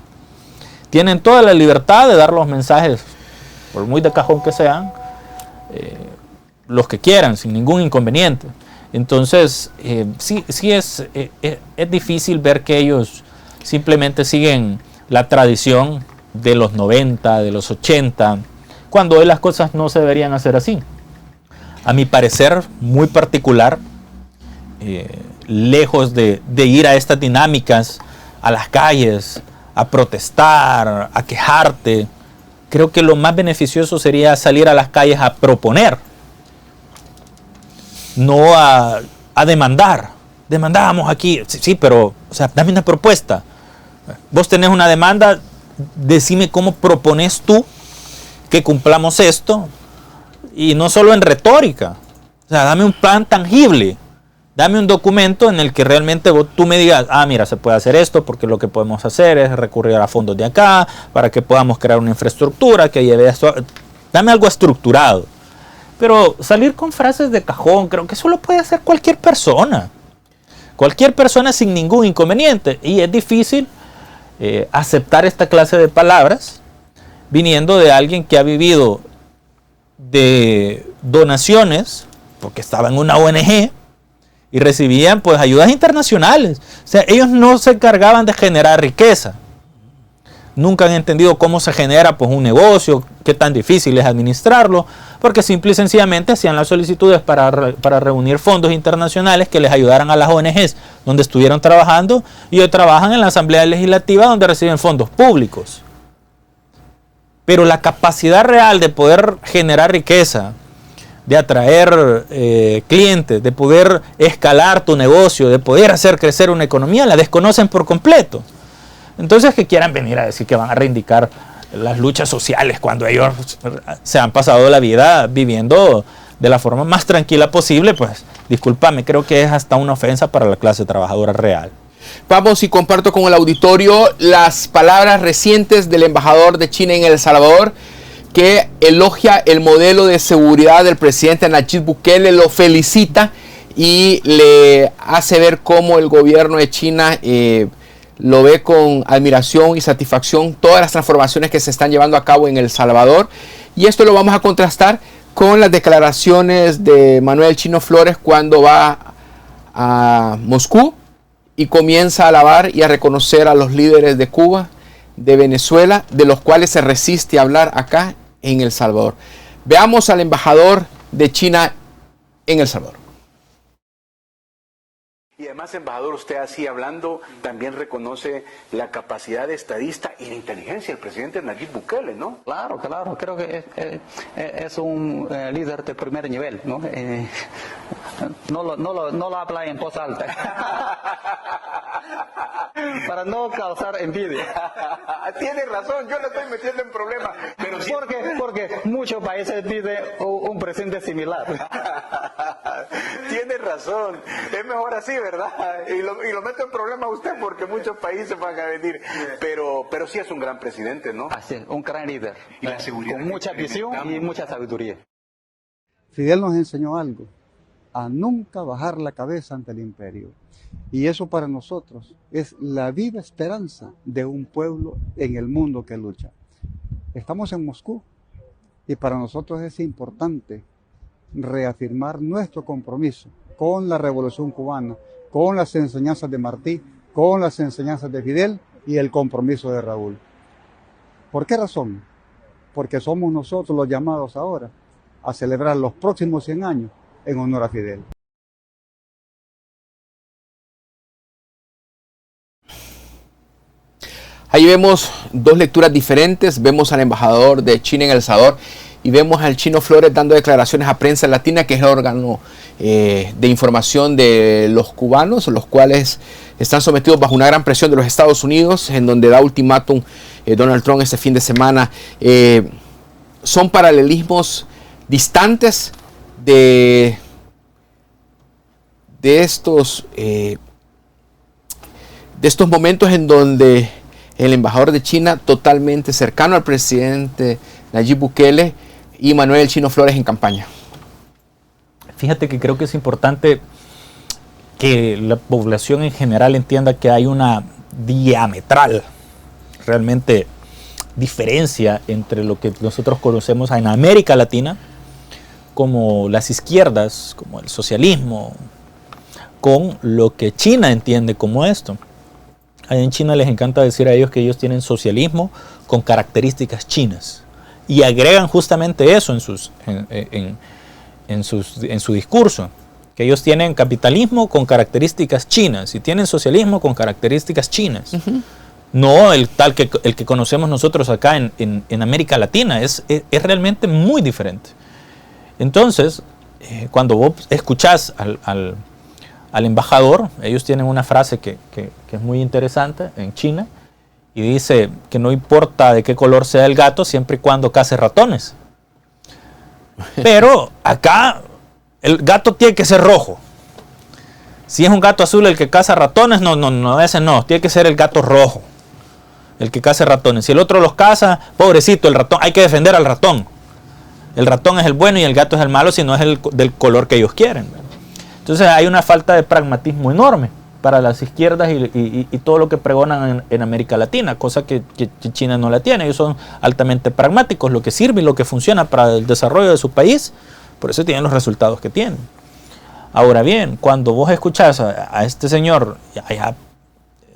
Tienen toda la libertad de dar los mensajes, por muy de cajón que sean, los que quieran, sin ningún inconveniente. Entonces, sí es difícil ver que ellos simplemente siguen la tradición de los 90, de los 80, cuando hoy las cosas no se deberían hacer así. A mi parecer, muy particular, lejos de ir a estas dinámicas, a las calles, a protestar, a quejarte, creo que lo más beneficioso sería salir a las calles a proponer, no a demandar. Demandamos aquí, sí, pero, o sea, dame una propuesta. Vos tenés una demanda, decime cómo propones tú que cumplamos esto, y no solo en retórica. O sea, dame un plan tangible, dame un documento en el que realmente tú me digas, mira, se puede hacer esto porque lo que podemos hacer es recurrir a fondos de acá para que podamos crear una infraestructura que lleve esto. Dame algo estructurado. Pero salir con frases de cajón, creo que eso lo puede hacer cualquier persona. Cualquier persona sin ningún inconveniente. Y es difícil aceptar esta clase de palabras viniendo de alguien que ha vivido de donaciones, porque estaba en una ONG y recibían pues ayudas internacionales. O sea, ellos no se encargaban de generar riqueza. Nunca han entendido cómo se genera pues un negocio, qué tan difícil es administrarlo, porque simple y sencillamente hacían las solicitudes para reunir fondos internacionales que les ayudaran a las ONGs donde estuvieron trabajando, y hoy trabajan en la Asamblea Legislativa donde reciben fondos públicos. Pero la capacidad real de poder generar riqueza, de atraer clientes, de poder escalar tu negocio, de poder hacer crecer una economía, la desconocen por completo. Entonces, que quieran venir a decir que van a reivindicar las luchas sociales cuando ellos se han pasado la vida viviendo de la forma más tranquila posible, pues discúlpame, creo que es hasta una ofensa para la clase trabajadora real. Vamos y comparto con el auditorio las palabras recientes del embajador de China en El Salvador, que elogia el modelo de seguridad del presidente Nayib Bukele, lo felicita y le hace ver cómo el gobierno de China lo ve con admiración y satisfacción todas las transformaciones que se están llevando a cabo en El Salvador. Y esto lo vamos a contrastar con las declaraciones de Manuel Chino Flores cuando va a Moscú y comienza a alabar y a reconocer a los líderes de Cuba, de Venezuela, de los cuales se resiste a hablar acá en El Salvador. Veamos al embajador de China en El Salvador. Y además, embajador, usted así hablando también reconoce la capacidad de estadista y de inteligencia del presidente Nayib Bukele, ¿no? Claro, creo que es un líder de primer nivel, ¿no? No lo habla en voz alta. Para no causar envidia. Tiene razón, yo le estoy metiendo en problemas. Pero sí. Porque muchos países piden un presidente similar. Tiene razón, es mejor así, ¿verdad? Y lo meto en problemas a usted porque muchos países van a venir. Pero sí es un gran presidente, ¿no? Así es, un gran líder. Y la seguridad con mucha visión y mucha sabiduría. Fidel nos enseñó algo, a nunca bajar la cabeza ante el imperio. Y eso para nosotros es la viva esperanza de un pueblo en el mundo que lucha. Estamos en Moscú y para nosotros es importante reafirmar nuestro compromiso con la Revolución Cubana, con las enseñanzas de Martí, con las enseñanzas de Fidel y el compromiso de Raúl. ¿Por qué razón? Porque somos nosotros los llamados ahora a celebrar los próximos 100 años en honor a Fidel. Ahí vemos dos lecturas diferentes. Vemos al embajador de China en El Salvador y vemos al Chino Flores dando declaraciones a Prensa Latina, que es el órgano de información de los cubanos, los cuales están sometidos bajo una gran presión de los Estados Unidos, en donde da ultimátum Donald Trump este fin de semana. Son paralelismos distantes de estos momentos en donde el embajador de China, totalmente cercano al presidente Nayib Bukele, y Manuel Chino Flores en campaña. Fíjate que creo que es importante que la población en general entienda que hay una diametral, realmente, diferencia entre lo que nosotros conocemos en América Latina como las izquierdas, como el socialismo, con lo que China entiende como esto. Allá en China les encanta decir a ellos que ellos tienen socialismo con características chinas y agregan justamente eso en su discurso, que ellos tienen capitalismo con características chinas y tienen socialismo con características chinas. No el tal que el que conocemos nosotros acá en América Latina, es realmente muy diferente. Entonces, cuando vos escuchás al embajador, ellos tienen una frase que es muy interesante en China, y dice que no importa de qué color sea el gato, siempre y cuando cace ratones. Pero acá el gato tiene que ser rojo. Si es un gato azul el que caza ratones, no, ese no, tiene que ser el gato rojo, el que caza ratones. Si el otro los caza, pobrecito el ratón, hay que defender al ratón. El ratón es el bueno y el gato es el malo, si no es del color que ellos quieren. Entonces hay una falta de pragmatismo enorme para las izquierdas y todo lo que pregonan en América Latina, cosa que China no la tiene. Ellos son altamente pragmáticos, lo que sirve y lo que funciona para el desarrollo de su país, por eso tienen los resultados que tienen. Ahora bien, cuando vos escuchás a este señor allá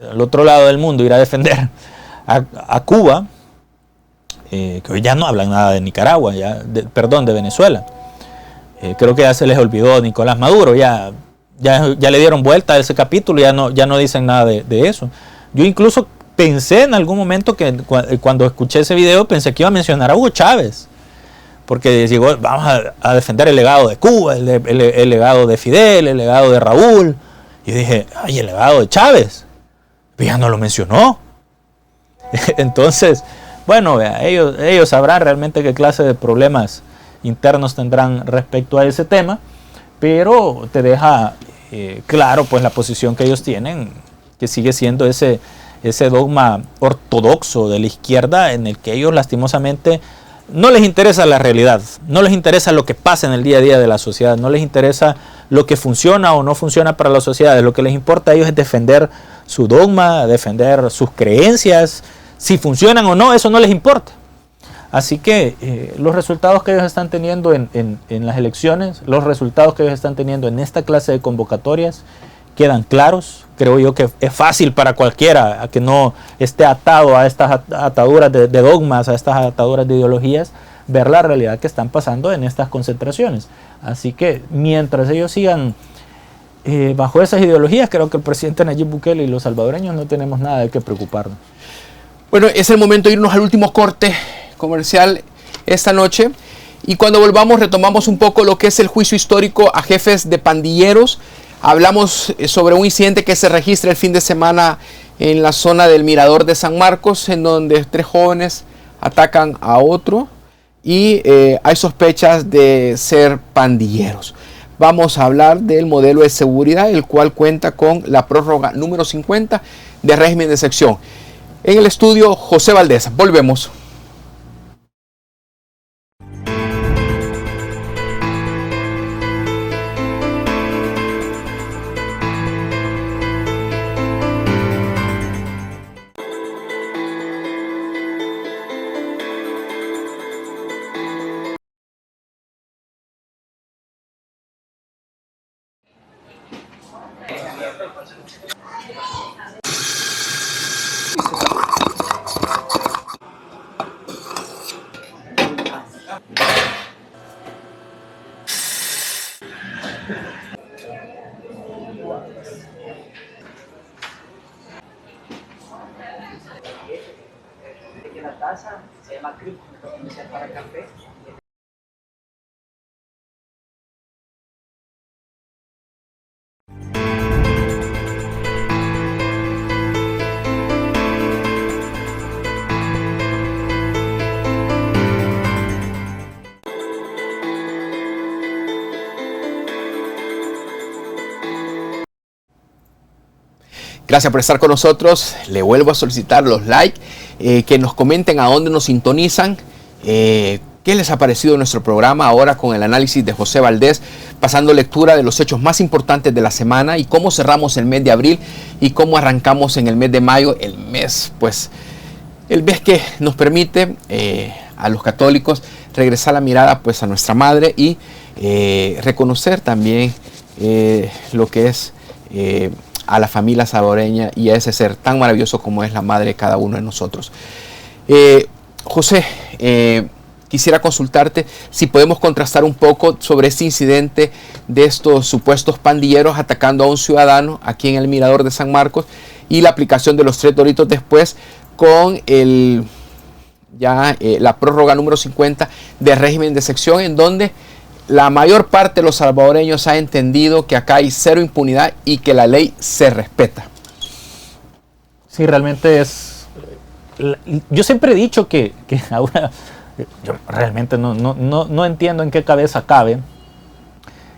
al otro lado del mundo ir a defender a Cuba, que hoy ya no hablan nada de Nicaragua, de Venezuela. Creo que ya se les olvidó Nicolás Maduro, ya le dieron vuelta a ese capítulo, ya no dicen nada de eso. Yo incluso pensé en algún momento que cuando escuché ese video pensé que iba a mencionar a Hugo Chávez, porque llegó, vamos a defender el legado de Cuba, el legado de Fidel, el legado de Raúl, y dije, ay, el legado de Chávez, pero ya no lo mencionó. Entonces, bueno, ellos sabrán realmente qué clase de problemas internos tendrán respecto a ese tema, pero te deja claro pues la posición que ellos tienen, que sigue siendo ese dogma ortodoxo de la izquierda, en el que ellos lastimosamente no les interesa la realidad, no les interesa lo que pasa en el día a día de la sociedad, no les interesa lo que funciona o no funciona para las sociedades. Lo que les importa a ellos es defender su dogma, defender sus creencias. Si funcionan o no, eso no les importa. Así que los resultados que ellos están teniendo en las elecciones, los resultados que ellos están teniendo en esta clase de convocatorias, quedan claros. Creo yo que es fácil para cualquiera a que no esté atado a estas ataduras de dogmas, a estas ataduras de ideologías, ver la realidad que están pasando en estas concentraciones. Así que mientras ellos sigan bajo esas ideologías, creo que el presidente Nayib Bukele y los salvadoreños no tenemos nada de qué preocuparnos. Bueno, es el momento de irnos al último corte comercial esta noche. Y cuando volvamos retomamos un poco lo que es el juicio histórico a jefes de pandilleros. Hablamos sobre un incidente que se registra el fin de semana en la zona del Mirador de San Marcos, en donde 3 jóvenes atacan a otro y hay sospechas de ser pandilleros. Vamos a hablar del modelo de seguridad, el cual cuenta con la prórroga número 50 de régimen de sección. En el estudio, José Valdés. Volvemos. Gracias por estar con nosotros. Le vuelvo a solicitar los likes, que nos comenten a dónde nos sintonizan, qué les ha parecido nuestro programa ahora con el análisis de José Valdés, pasando lectura de los hechos más importantes de la semana y cómo cerramos el mes de abril y cómo arrancamos en el mes de mayo, el mes que nos permite a los católicos regresar la mirada pues a nuestra madre y reconocer también lo que es a la familia salvadoreña y a ese ser tan maravilloso como es la madre de cada uno de nosotros. José, quisiera consultarte si podemos contrastar un poco sobre este incidente de estos supuestos pandilleros atacando a un ciudadano aquí en el Mirador de San Marcos y la aplicación de los 3 doritos después con la prórroga número 50 de régimen de sección, en donde la mayor parte de los salvadoreños ha entendido que acá hay cero impunidad y que la ley se respeta. Sí, realmente es... Yo siempre he dicho que ahora... Yo realmente no entiendo en qué cabeza cabe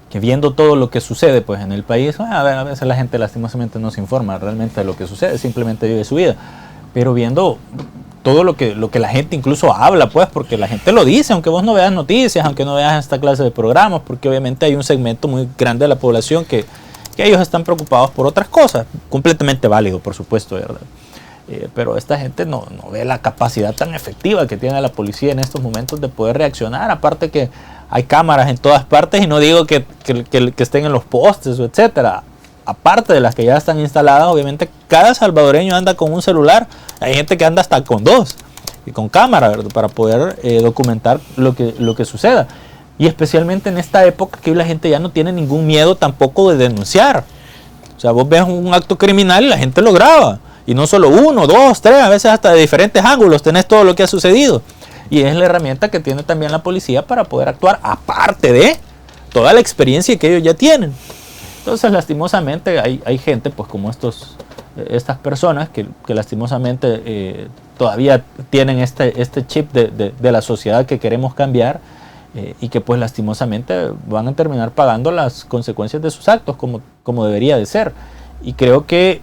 que viendo todo lo que sucede pues en el país, a veces la gente lastimosamente no se informa realmente de lo que sucede, simplemente vive su vida. Pero viendo todo lo que la gente incluso habla, pues, porque la gente lo dice, aunque vos no veas noticias, aunque no veas esta clase de programas, porque obviamente hay un segmento muy grande de la población que ellos están preocupados por otras cosas, completamente válido, por supuesto, ¿verdad? Pero esta gente no ve la capacidad tan efectiva que tiene la policía en estos momentos de poder reaccionar, aparte que hay cámaras en todas partes, y no digo que estén en los postes o etcétera. Aparte de las que ya están instaladas, obviamente cada salvadoreño anda con un celular. Hay gente que anda hasta con 2 y con cámara, ¿verdad? Para poder documentar lo que suceda. Y especialmente en esta época que hoy la gente ya no tiene ningún miedo tampoco de denunciar. O sea, vos ves un acto criminal y la gente lo graba. Y no solo 1, 2, 3, a veces hasta de diferentes ángulos tenés todo lo que ha sucedido. Y es la herramienta que tiene también la policía para poder actuar, aparte de toda la experiencia que ellos ya tienen. Entonces, lastimosamente, hay gente, pues como estas personas que lastimosamente todavía tienen este chip de la sociedad que queremos cambiar y que pues lastimosamente van a terminar pagando las consecuencias de sus actos como debería de ser. Y creo que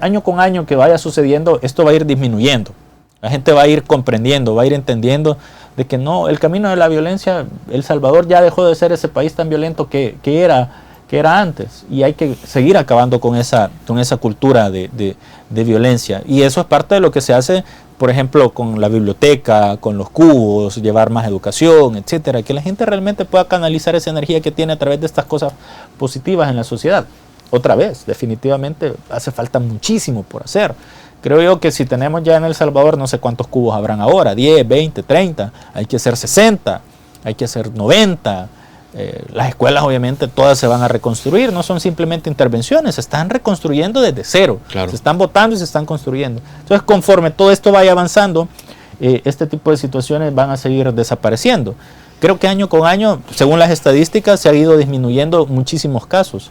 año con año que vaya sucediendo, esto va a ir disminuyendo. La gente va a ir comprendiendo, va a ir entendiendo de que no, el camino de la violencia, El Salvador ya dejó de ser ese país tan violento que era antes, y hay que seguir acabando con esa cultura de violencia. Y eso es parte de lo que se hace, por ejemplo, con la biblioteca, con los cubos, llevar más educación, etcétera, que la gente realmente pueda canalizar esa energía que tiene a través de estas cosas positivas en la sociedad. otra vez, definitivamente hace falta muchísimo por hacer. Creo yo que si tenemos ya en El Salvador, no sé cuántos cubos habrán ahora, 10, 20, 30, hay que hacer 60, hay que hacer 90. Las escuelas obviamente todas se van a reconstruir, no son simplemente intervenciones, se están reconstruyendo desde cero, claro. Se están botando y se están construyendo. Entonces, conforme todo esto vaya avanzando, este tipo de situaciones van a seguir desapareciendo. Creo que año con año, según las estadísticas, se ha ido disminuyendo muchísimos casos.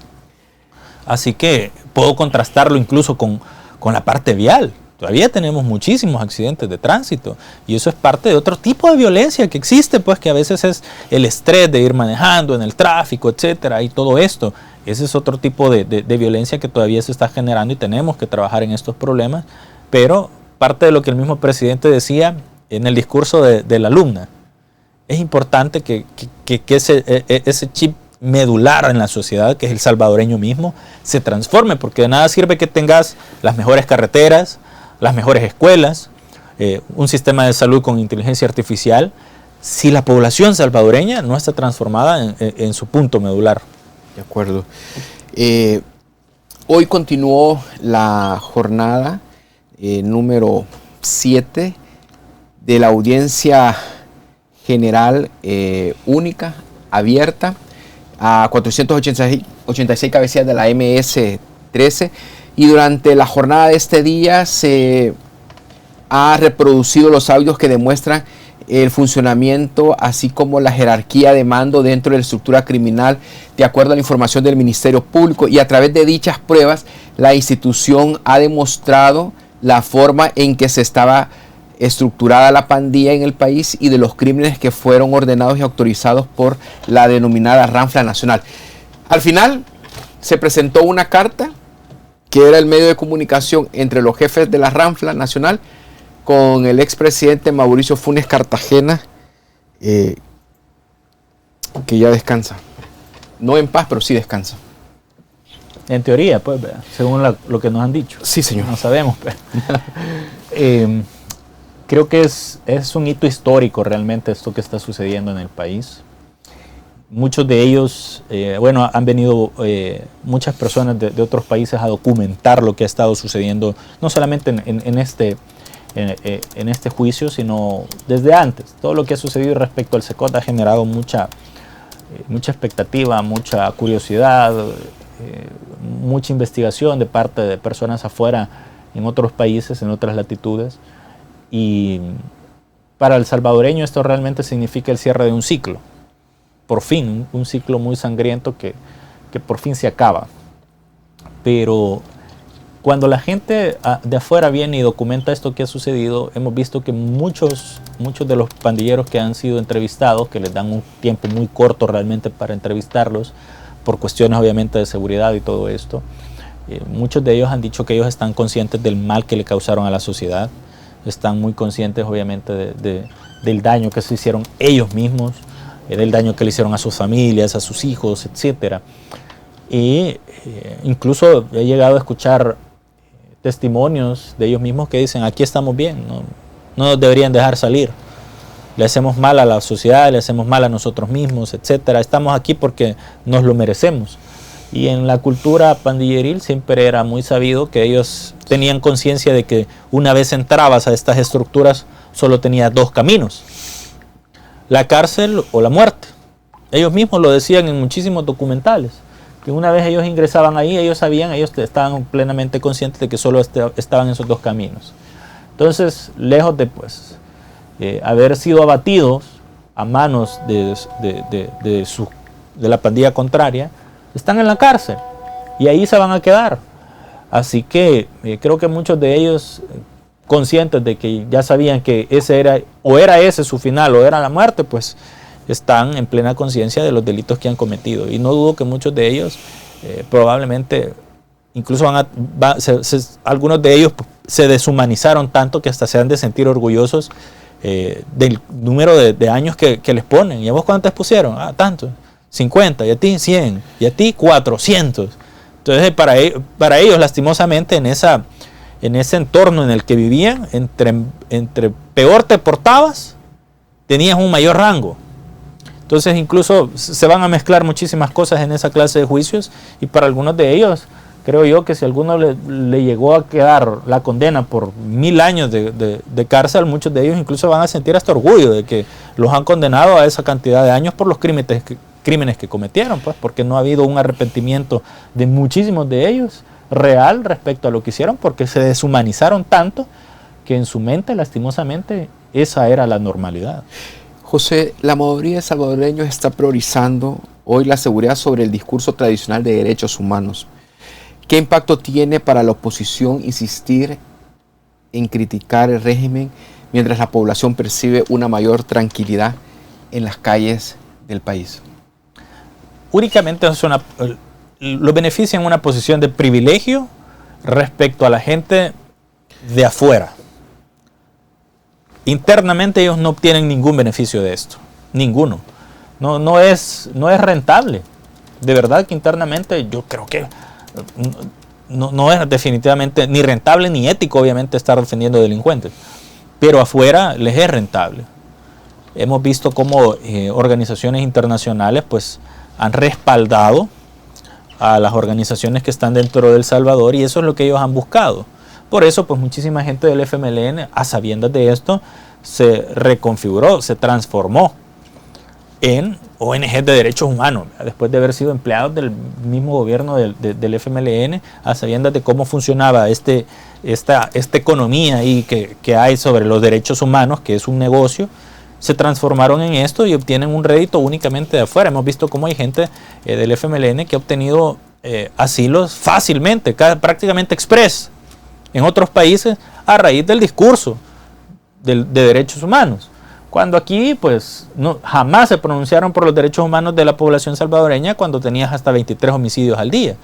Así que puedo contrastarlo incluso con la parte vial. Todavía tenemos muchísimos accidentes de tránsito y eso es parte de otro tipo de violencia que existe, pues que a veces es el estrés de ir manejando en el tráfico, etcétera, y todo esto. Ese es otro tipo de violencia que todavía se está generando y tenemos que trabajar en estos problemas, pero parte de lo que el mismo presidente decía en el discurso de la alumna, es importante que ese chip medular en la sociedad, que es el salvadoreño mismo, se transforme, porque de nada sirve que tengas las mejores carreteras, las mejores escuelas, un sistema de salud con inteligencia artificial, si la población salvadoreña no está transformada en su punto medular. De acuerdo. Hoy continuó la jornada número 7 de la audiencia general única, abierta, a 486 cabecillas de la MS-13, y durante la jornada de este día se ha reproducido los audios que demuestran el funcionamiento así como la jerarquía de mando dentro de la estructura criminal de acuerdo a la información del Ministerio Público, y a través de dichas pruebas la institución ha demostrado la forma en que se estaba estructurada la pandilla en el país y de los crímenes que fueron ordenados y autorizados por la denominada Ranfla Nacional. Al final se presentó una carta que era el medio de comunicación entre los jefes de la Ranfla Nacional con el expresidente Mauricio Funes Cartagena, que ya descansa. No en paz, pero sí descansa. En teoría, pues, según lo que nos han dicho. Sí, señor. No sabemos, pero creo que es un hito histórico realmente esto que está sucediendo en el país. Muchos de ellos, han venido muchas personas de otros países a documentar lo que ha estado sucediendo, no solamente en este juicio, sino desde antes. Todo lo que ha sucedido respecto al SECOT ha generado mucha expectativa, mucha curiosidad, mucha investigación de parte de personas afuera, en otros países, en otras latitudes. Y para el salvadoreño esto realmente significa el cierre de un ciclo. Por fin, un ciclo muy sangriento que por fin se acaba. Pero cuando la gente de afuera viene y documenta esto que ha sucedido, hemos visto que muchos de los pandilleros que han sido entrevistados, que les dan un tiempo muy corto realmente para entrevistarlos, por cuestiones obviamente de seguridad y todo esto, muchos de ellos han dicho que ellos están conscientes del mal que le causaron a la sociedad, están muy conscientes obviamente del daño que se hicieron ellos mismos, del daño que le hicieron a sus familias, a sus hijos, etc. Y incluso he llegado a escuchar testimonios de ellos mismos que dicen, aquí estamos bien, no nos deberían dejar salir, le hacemos mal a la sociedad, le hacemos mal a nosotros mismos, etc. Estamos aquí porque nos lo merecemos. Y en la cultura pandilleril siempre era muy sabido que ellos tenían conciencia de que una vez entrabas a estas estructuras solo tenías dos caminos: la cárcel o la muerte. Ellos mismos lo decían en muchísimos documentales, que una vez ellos ingresaban ahí, ellos estaban plenamente conscientes de que solo estaban esos dos caminos. Entonces, lejos de haber sido abatidos a manos de la pandilla contraria, están en la cárcel y ahí se van a quedar. Así que creo que muchos de ellos, conscientes de que ya sabían que ese su final o era la muerte, pues están en plena conciencia de los delitos que han cometido. Y no dudo que muchos de ellos probablemente, incluso algunos de ellos se deshumanizaron tanto que hasta se han de sentir orgullosos del número de años que les ponen. ¿Y a vos cuántos pusieron? Tanto. 50, y a ti 100, y a ti 400. Entonces para ellos lastimosamente en ese entorno en el que vivían, entre peor te portabas, tenías un mayor rango. Entonces incluso se van a mezclar muchísimas cosas en esa clase de juicios, y para algunos de ellos, creo yo que si a alguno le llegó a quedar la condena por 1000 años de cárcel, muchos de ellos incluso van a sentir hasta orgullo de que los han condenado a esa cantidad de años por los crímenes que cometieron, pues, porque no ha habido un arrepentimiento de muchísimos de ellos real respecto a lo que hicieron, porque se deshumanizaron tanto que en su mente, lastimosamente, esa era la normalidad. José, la mayoría de salvadoreños está priorizando hoy la seguridad sobre el discurso tradicional de derechos humanos. ¿Qué impacto tiene para la oposición insistir en criticar el régimen mientras la población percibe una mayor tranquilidad en las calles del país? Únicamente lo beneficia en una posición de privilegio respecto a la gente de afuera. Internamente ellos no obtienen ningún beneficio de esto, ninguno. No es rentable. De verdad que internamente yo creo que no es definitivamente ni rentable ni ético, obviamente, estar defendiendo delincuentes. Pero afuera les es rentable. Hemos visto cómo organizaciones internacionales pues han respaldado a las organizaciones que están dentro de El Salvador, y eso es lo que ellos han buscado. Por eso, pues muchísima gente del FMLN, a sabiendas de esto, se reconfiguró, se transformó en ONG de derechos humanos, después de haber sido empleados del mismo gobierno del FMLN, a sabiendas de cómo funcionaba esta economía y que hay sobre los derechos humanos, que es un negocio. Se transformaron en esto y obtienen un rédito únicamente de afuera. Hemos visto cómo hay gente del FMLN que ha obtenido asilos fácilmente, prácticamente express, en otros países, a raíz del discurso de derechos humanos. Cuando aquí, pues, jamás se pronunciaron por los derechos humanos de la población salvadoreña, cuando tenías hasta 23 homicidios al día,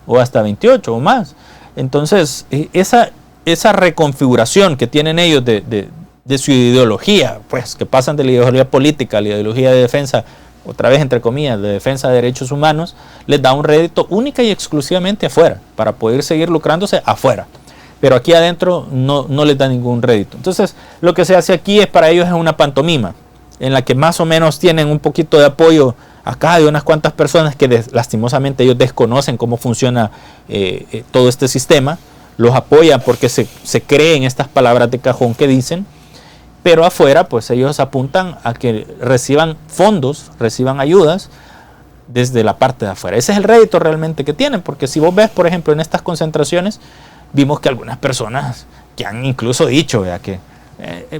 o hasta 28 o más. Entonces, esa reconfiguración que tienen ellos de su ideología, pues, que pasan de la ideología política a la ideología de defensa, otra vez entre comillas, de defensa de derechos humanos, les da un rédito única y exclusivamente afuera, para poder seguir lucrándose afuera. Pero aquí adentro no les da ningún rédito. Entonces, lo que se hace aquí para ellos es una pantomima, en la que más o menos tienen un poquito de apoyo acá de unas cuantas personas que lastimosamente ellos desconocen cómo funciona todo este sistema. Los apoyan porque se creen estas palabras de cajón que dicen, pero afuera pues ellos apuntan a que reciban fondos, reciban ayudas desde la parte de afuera. Ese es el rédito realmente que tienen, porque si vos ves, por ejemplo, en estas concentraciones, vimos que algunas personas que han incluso dicho que,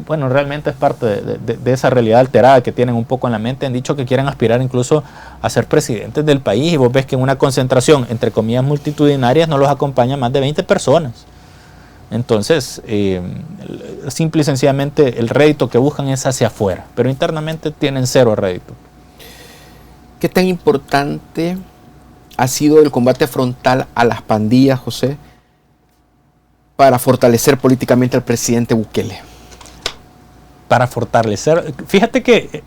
bueno, realmente es parte de esa realidad alterada que tienen un poco en la mente, han dicho que quieren aspirar incluso a ser presidentes del país, y vos ves que en una concentración, entre comillas, multitudinaria, no los acompañan más de 20 personas. Entonces, simple y sencillamente el rédito que buscan es hacia afuera, pero internamente tienen cero rédito. ¿Qué tan importante ha sido el combate frontal a las pandillas, José, para fortalecer políticamente al presidente Bukele? Para fortalecer, fíjate que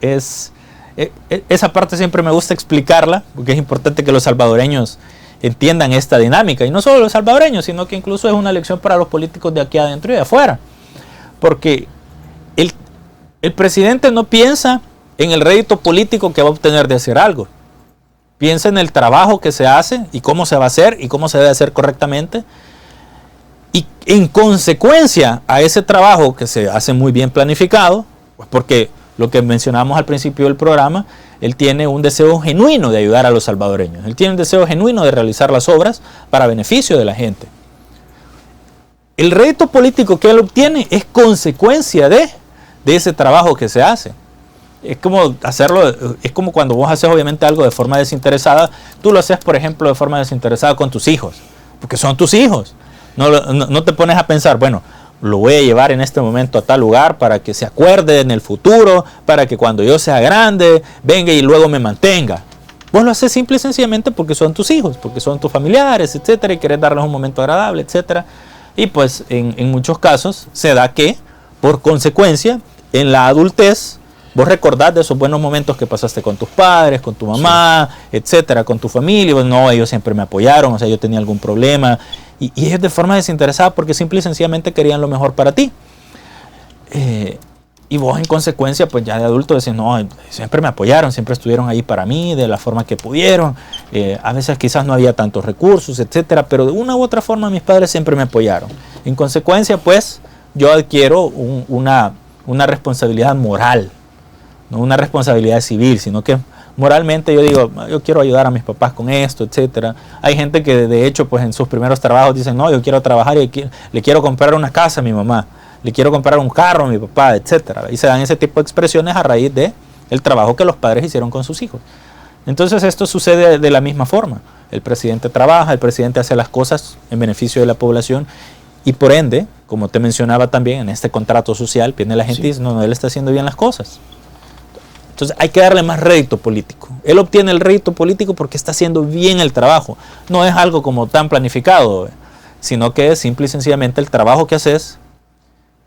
esa parte siempre me gusta explicarla, porque es importante que los salvadoreños entiendan esta dinámica, y no solo los salvadoreños, sino que incluso es una lección para los políticos de aquí adentro y de afuera, porque el presidente no piensa en el rédito político que va a obtener de hacer algo, piensa en el trabajo que se hace y cómo se va a hacer y cómo se debe hacer correctamente. Y en consecuencia a ese trabajo que se hace muy bien planificado, pues porque lo que mencionamos al principio del programa, él tiene un deseo genuino de ayudar a los salvadoreños. Él tiene un deseo genuino de realizar las obras para beneficio de la gente. El rédito político que él obtiene es consecuencia de ese trabajo que se hace. Es como hacerlo, es como cuando vos haces obviamente algo de forma desinteresada, tú lo haces, por ejemplo, de forma desinteresada con tus hijos, porque son tus hijos. No te pones a pensar, bueno, lo voy a llevar en este momento a tal lugar para que se acuerde en el futuro, para que cuando yo sea grande venga y luego me mantenga. Vos lo haces simple y sencillamente porque son tus hijos, porque son tus familiares, etcétera, y querés darles un momento agradable, etcétera. Y pues en muchos casos se da que, por consecuencia, en la adultez, vos recordás de esos buenos momentos que pasaste con tus padres, con tu mamá, sí, etcétera, con tu familia. Pues no, ellos siempre me apoyaron, o sea, yo tenía algún problema. Y ellos de forma desinteresada porque simple y sencillamente querían lo mejor para ti. Y vos en consecuencia, pues ya de adulto decís, no, siempre me apoyaron, siempre estuvieron ahí para mí, de la forma que pudieron. A veces quizás no había tantos recursos, etcétera, pero de una u otra forma mis padres siempre me apoyaron. En consecuencia, pues, yo adquiero una responsabilidad moral, no una responsabilidad civil, sino que moralmente yo digo, yo quiero ayudar a mis papás con esto, etcétera. Hay gente que de hecho, pues en sus primeros trabajos dicen, no, yo quiero trabajar y le quiero comprar una casa a mi mamá, le quiero comprar un carro a mi papá, etcétera. Y se dan ese tipo de expresiones a raíz de el trabajo que los padres hicieron con sus hijos. Entonces esto sucede de la misma forma. El presidente trabaja, el presidente hace las cosas en beneficio de la población y por ende, como te mencionaba también, en este contrato social viene la gente y dice, no, él está haciendo bien las cosas. Entonces hay que darle más rédito político. Él obtiene el rédito político porque está haciendo bien el trabajo. No es algo como tan planificado, sino que es simple y sencillamente el trabajo que haces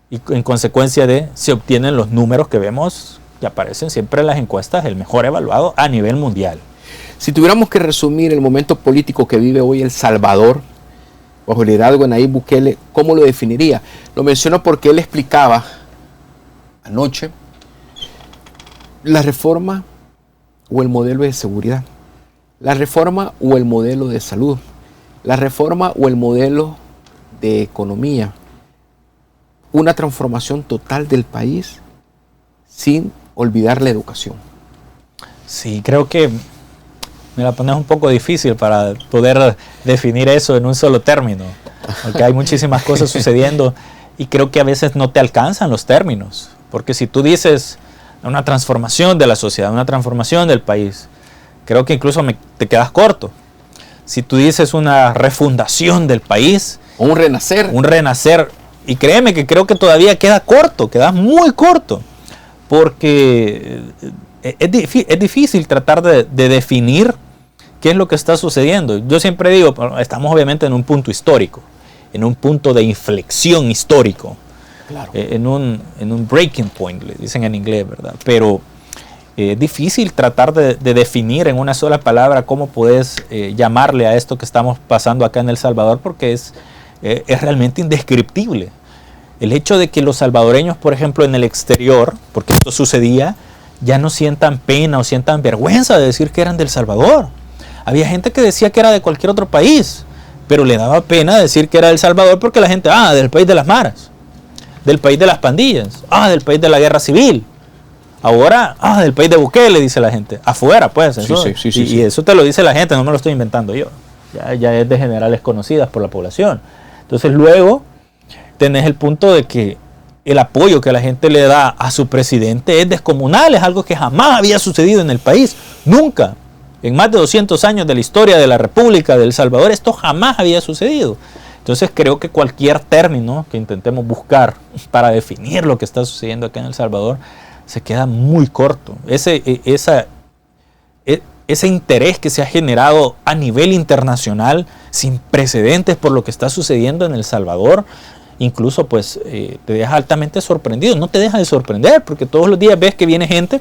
y en consecuencia se obtienen los números que vemos que aparecen siempre en las encuestas, el mejor evaluado a nivel mundial. Si tuviéramos que resumir el momento político que vive hoy El Salvador, bajo el liderazgo de Nayib Bukele, ¿cómo lo definiría? Lo menciono porque él explicaba anoche la reforma o el modelo de seguridad, la reforma o el modelo de salud, la reforma o el modelo de economía, una transformación total del país sin olvidar la educación. Sí, creo que me la pones un poco difícil para poder definir eso en un solo término, porque hay muchísimas cosas sucediendo y creo que a veces no te alcanzan los términos, porque si tú dices una transformación de la sociedad, una transformación del país, creo que incluso te quedas corto. Si tú dices una refundación del país, o un renacer, y créeme que creo que todavía queda corto, queda muy corto, porque es difícil tratar de definir qué es lo que está sucediendo. Yo siempre digo, estamos obviamente en un punto histórico, en un punto de inflexión histórico, claro. en un breaking point, le dicen en inglés, ¿verdad? Pero es difícil tratar de definir en una sola palabra cómo puedes llamarle a esto que estamos pasando acá en El Salvador, porque es realmente indescriptible. El hecho de que los salvadoreños, por ejemplo, en el exterior, porque esto sucedía, ya no sientan pena o sientan vergüenza de decir que eran del Salvador. Había gente que decía que era de cualquier otro país, pero le daba pena decir que era del Salvador porque la gente, del país de las maras, del país de las pandillas, del país de la guerra civil. Ahora, del país de Bukele, dice la gente. Afuera, pues. Eso, sí. Y eso te lo dice la gente, no me lo estoy inventando yo. Ya es de generales conocidas por la población. Entonces luego tenés el punto de que el apoyo que la gente le da a su presidente es descomunal, es algo que jamás había sucedido en el país, nunca. En más de 200 años de la historia de la República de El Salvador, esto jamás había sucedido. Entonces creo que cualquier término que intentemos buscar para definir lo que está sucediendo acá en El Salvador se queda muy corto. Ese interés que se ha generado a nivel internacional sin precedentes por lo que está sucediendo en El Salvador, incluso pues te deja altamente sorprendido. No te deja de sorprender porque todos los días ves que viene gente,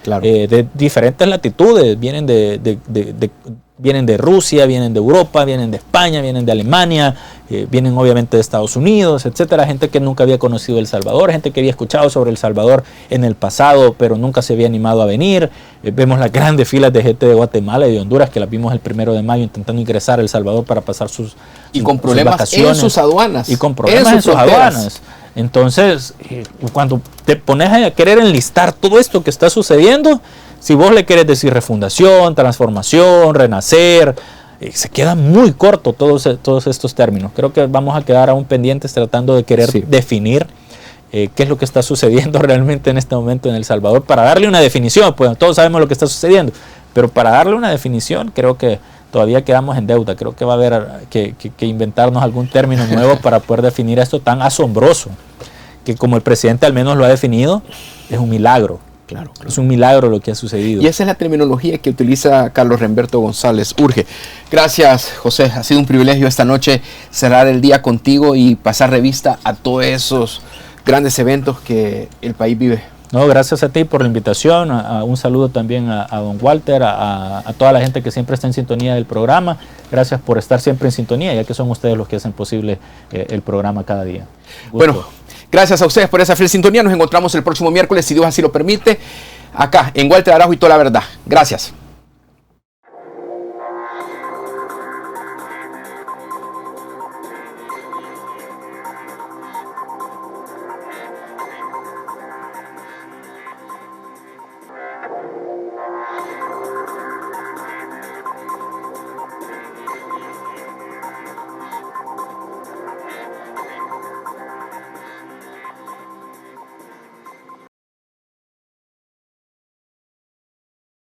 claro, de diferentes latitudes, vienen de Rusia, vienen de Europa, vienen de España, vienen de Alemania, vienen obviamente de Estados Unidos, etcétera, gente que nunca había conocido El Salvador, gente que había escuchado sobre El Salvador en el pasado, pero nunca se había animado a venir. Vemos las grandes filas de gente de Guatemala y de Honduras que las vimos el 1 de mayo intentando ingresar a El Salvador para pasar sus problemas en sus aduanas. Y con problemas en sus aduanas. Entonces, cuando te pones a querer enlistar todo esto que está sucediendo, si vos le querés decir refundación, transformación, renacer, se queda muy corto todos estos términos. Creo que vamos a quedar aún pendientes tratando de querer definir qué es lo que está sucediendo realmente en este momento en El Salvador para darle una definición. Pues todos sabemos lo que está sucediendo, pero para darle una definición creo que todavía quedamos en deuda. Creo que va a haber que inventarnos algún término nuevo para poder definir esto tan asombroso, que como el presidente al menos lo ha definido, es un milagro. Claro. Es un milagro lo que ha sucedido. Y esa es la terminología que utiliza Carlos Remberto González Urge. Gracias, José. Ha sido un privilegio esta noche cerrar el día contigo y pasar revista a todos esos grandes eventos que el país vive. No, gracias a ti por la invitación. Un saludo también a don Walter, a toda la gente que siempre está en sintonía del programa. Gracias por estar siempre en sintonía, ya que son ustedes los que hacen posible el programa cada día. Bueno, Gracias a ustedes por esa fiel sintonía. Nos encontramos el próximo miércoles, si Dios así lo permite, acá en Walter Araujo y Toda la Verdad. Gracias.